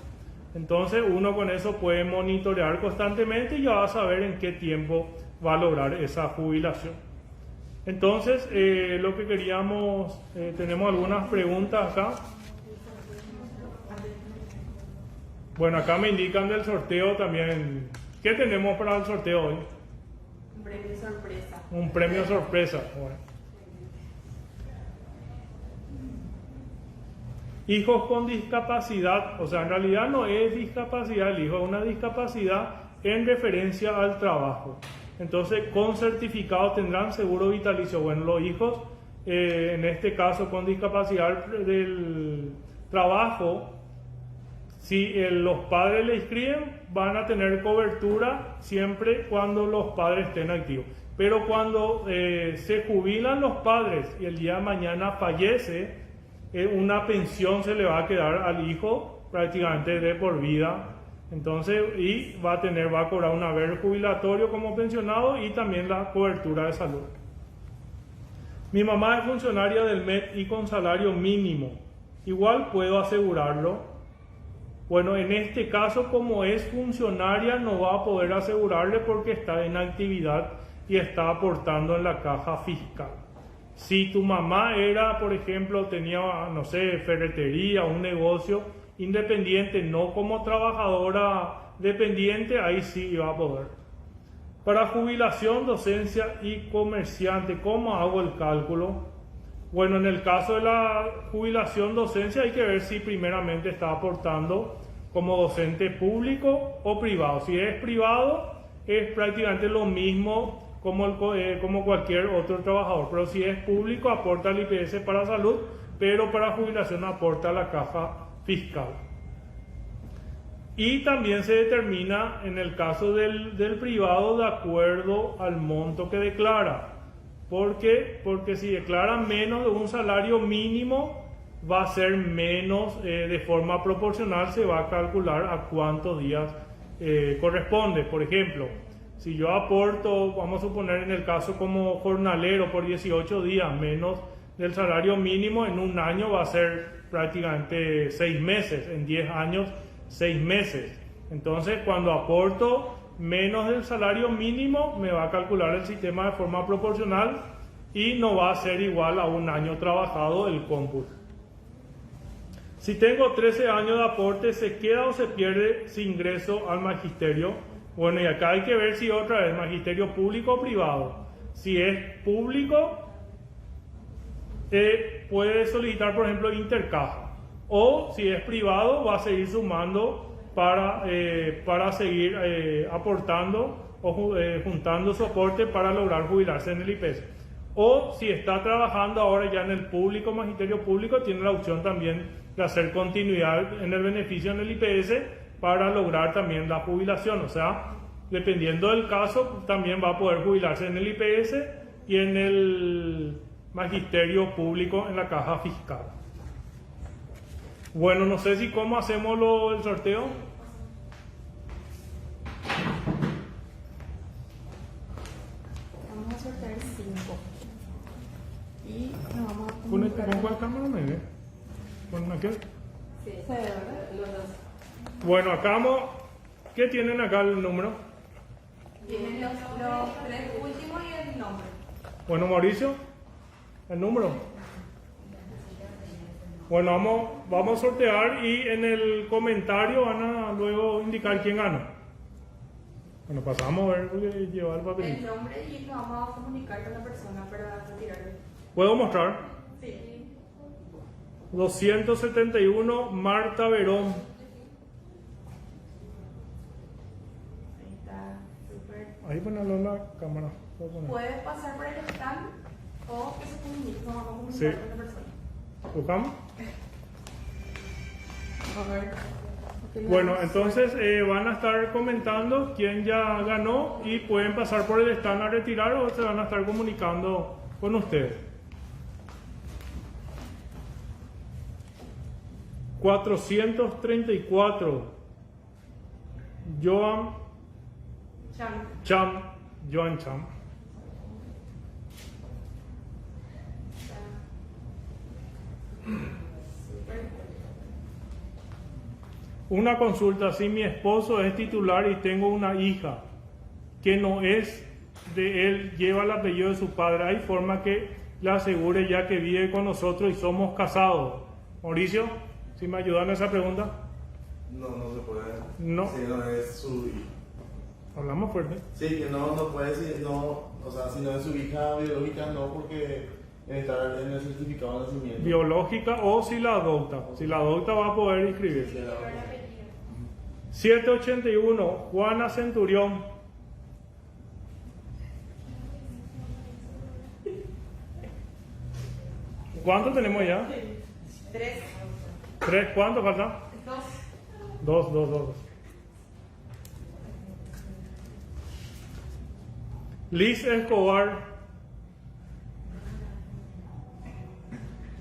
Entonces uno con eso puede monitorear constantemente y ya va a saber en qué tiempo va a lograr esa jubilación. Entonces lo que queríamos, tenemos algunas preguntas acá. Bueno, acá me indican del sorteo también. ¿Qué tenemos para el sorteo hoy? Un premio sorpresa. Un premio sorpresa. Bueno. Hijos con discapacidad, o sea, en realidad no es discapacidad el hijo, es una discapacidad en referencia al trabajo. Entonces, con certificado tendrán seguro vitalicio. Bueno, los hijos, en este caso con discapacidad del trabajo, si los padres le inscriben, van a tener cobertura siempre cuando los padres estén activos. Pero cuando se jubilan los padres y el día de mañana fallece, una pensión se le va a quedar al hijo prácticamente de por vida. Entonces, y va a cobrar un haber jubilatorio como pensionado y también la cobertura de salud. Mi mamá es funcionaria del MED y con salario mínimo. Igual puedo asegurarlo. Bueno, en este caso, como es funcionaria, no va a poder asegurarle porque está en actividad y está aportando en la caja fiscal. Si tu mamá era, por ejemplo, tenía, no sé, ferretería, un negocio independiente, no como trabajadora dependiente, ahí sí iba a poder. Para jubilación, docencia y comerciante, ¿cómo hago el cálculo? Bueno, en el caso de la jubilación docencia hay que ver si primeramente está aportando como docente público o privado. Si es privado, es prácticamente lo mismo como cualquier otro trabajador, pero si es público aporta al IPS para salud, pero para jubilación aporta a la caja fiscal. Y también se determina en el caso del privado de acuerdo al monto que declara. ¿Por qué? Porque si declaran menos de un salario mínimo, va a ser menos, de forma proporcional se va a calcular a cuántos días corresponde. Por ejemplo, si yo aporto, vamos a suponer en el caso como jornalero por 18 días menos del salario mínimo, en un año va a ser prácticamente 6 meses, en 10 años 6 meses. Entonces, cuando aporto menos del salario mínimo, me va a calcular el sistema de forma proporcional y no va a ser igual a un año trabajado el cómputo. Si tengo 13 años de aporte, ¿se queda o se pierde si ingreso al magisterio? Bueno, y acá hay que ver si otra vez magisterio público o privado. Si es público, puede solicitar, por ejemplo, intercaja. O si es privado, va a seguir sumando para seguir aportando o juntando su aporte para lograr jubilarse en el IPS. O si está trabajando ahora ya en el público, magisterio público, tiene la opción también de hacer continuidad en el beneficio en el IPS para lograr también la jubilación. O sea, dependiendo del caso, también va a poder jubilarse en el IPS y en el magisterio público en la caja fiscal. Bueno, no sé si cómo hacemos el sorteo. Vamos a sortear 5. Y nos vamos a ¿Con comunicar. cuál cámara me ve? ¿Con aquel? Sí, ¿verdad? Los dos. Bueno, acá vamos. ¿Qué tienen acá el número? Tienen los 3 últimos y el nombre. Bueno, Mauricio, el número. Bueno, vamos a sortear y en el comentario van a luego indicar quién ganó. Bueno, pasamos a ver porque lleva el El papelito. nombre y nos vamos a comunicar con la persona para retirarlo. ¿Puedo mostrar? Sí. 271 Marta Verón. Ahí está, súper. Ahí ponelo en la cámara. Voy a poner. Puedes pasar por el stand o que se comunique, nos vamos a comunicar Sí. con la persona. ¿Buscamos? A ver. Ok, Bueno, vamos. entonces van a estar comentando quién ya ganó y pueden pasar por el stand a retirar o se van a estar comunicando con ustedes. 434 Joan Cham. Joan Cham. Una consulta: si mi esposo es titular y tengo una hija que no es de él, lleva el apellido de su padre, ¿hay forma que la asegure ya que vive con nosotros y somos casados? Mauricio, ¿si me ayudan en esa pregunta? No, no se puede. No. Si no es su hija. Hablamos fuerte. Sí, que no puede decir, no, o sea, si no es su hija biológica, no, porque está en el certificado de nacimiento. Biológica o si la adopta. Si la adopta va a poder inscribirse. Sí, la- 781 Juana Centurión. ¿Cuánto tenemos ya? 3, ¿Tres? ¿Cuánto falta? 2. Dos. Liz Escobar.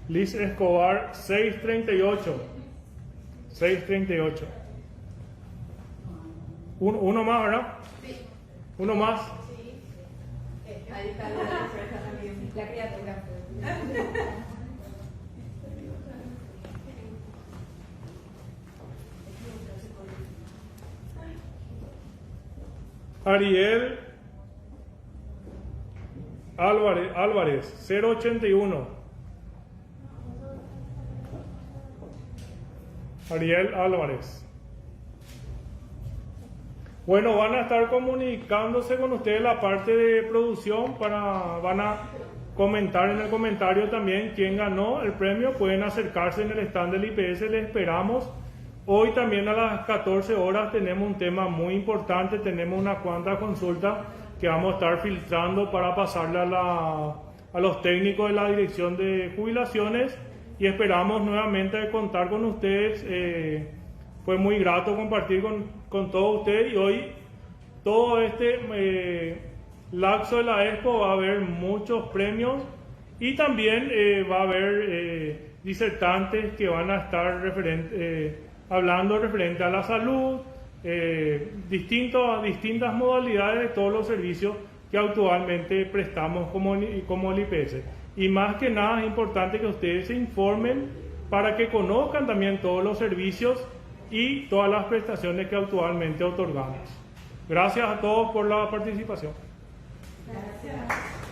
Liz Escobar, 638. 638. Uno más, ¿verdad? Sí. Uno más. Sí. Ahí está la criatura. Ariel Álvarez, 081. Ariel Álvarez. Bueno, van a estar comunicándose con ustedes la parte de producción van a comentar en el comentario también quién ganó el premio. Pueden acercarse en el stand del IPS, les esperamos. Hoy también a las 14 horas tenemos un tema muy importante, tenemos unas cuantas consultas que vamos a estar filtrando para pasarle a los técnicos de la Dirección de Jubilaciones y esperamos nuevamente contar con ustedes. Fue muy grato compartir con todos ustedes y hoy todo lapso de la Expo va a haber muchos premios y también va a haber disertantes que van a estar hablando referente a la salud, distintas modalidades de todos los servicios que actualmente prestamos como el IPS. Y más que nada es importante que ustedes se informen para que conozcan también todos los servicios y todas las prestaciones que actualmente otorgamos. Gracias a todos por la participación. Gracias.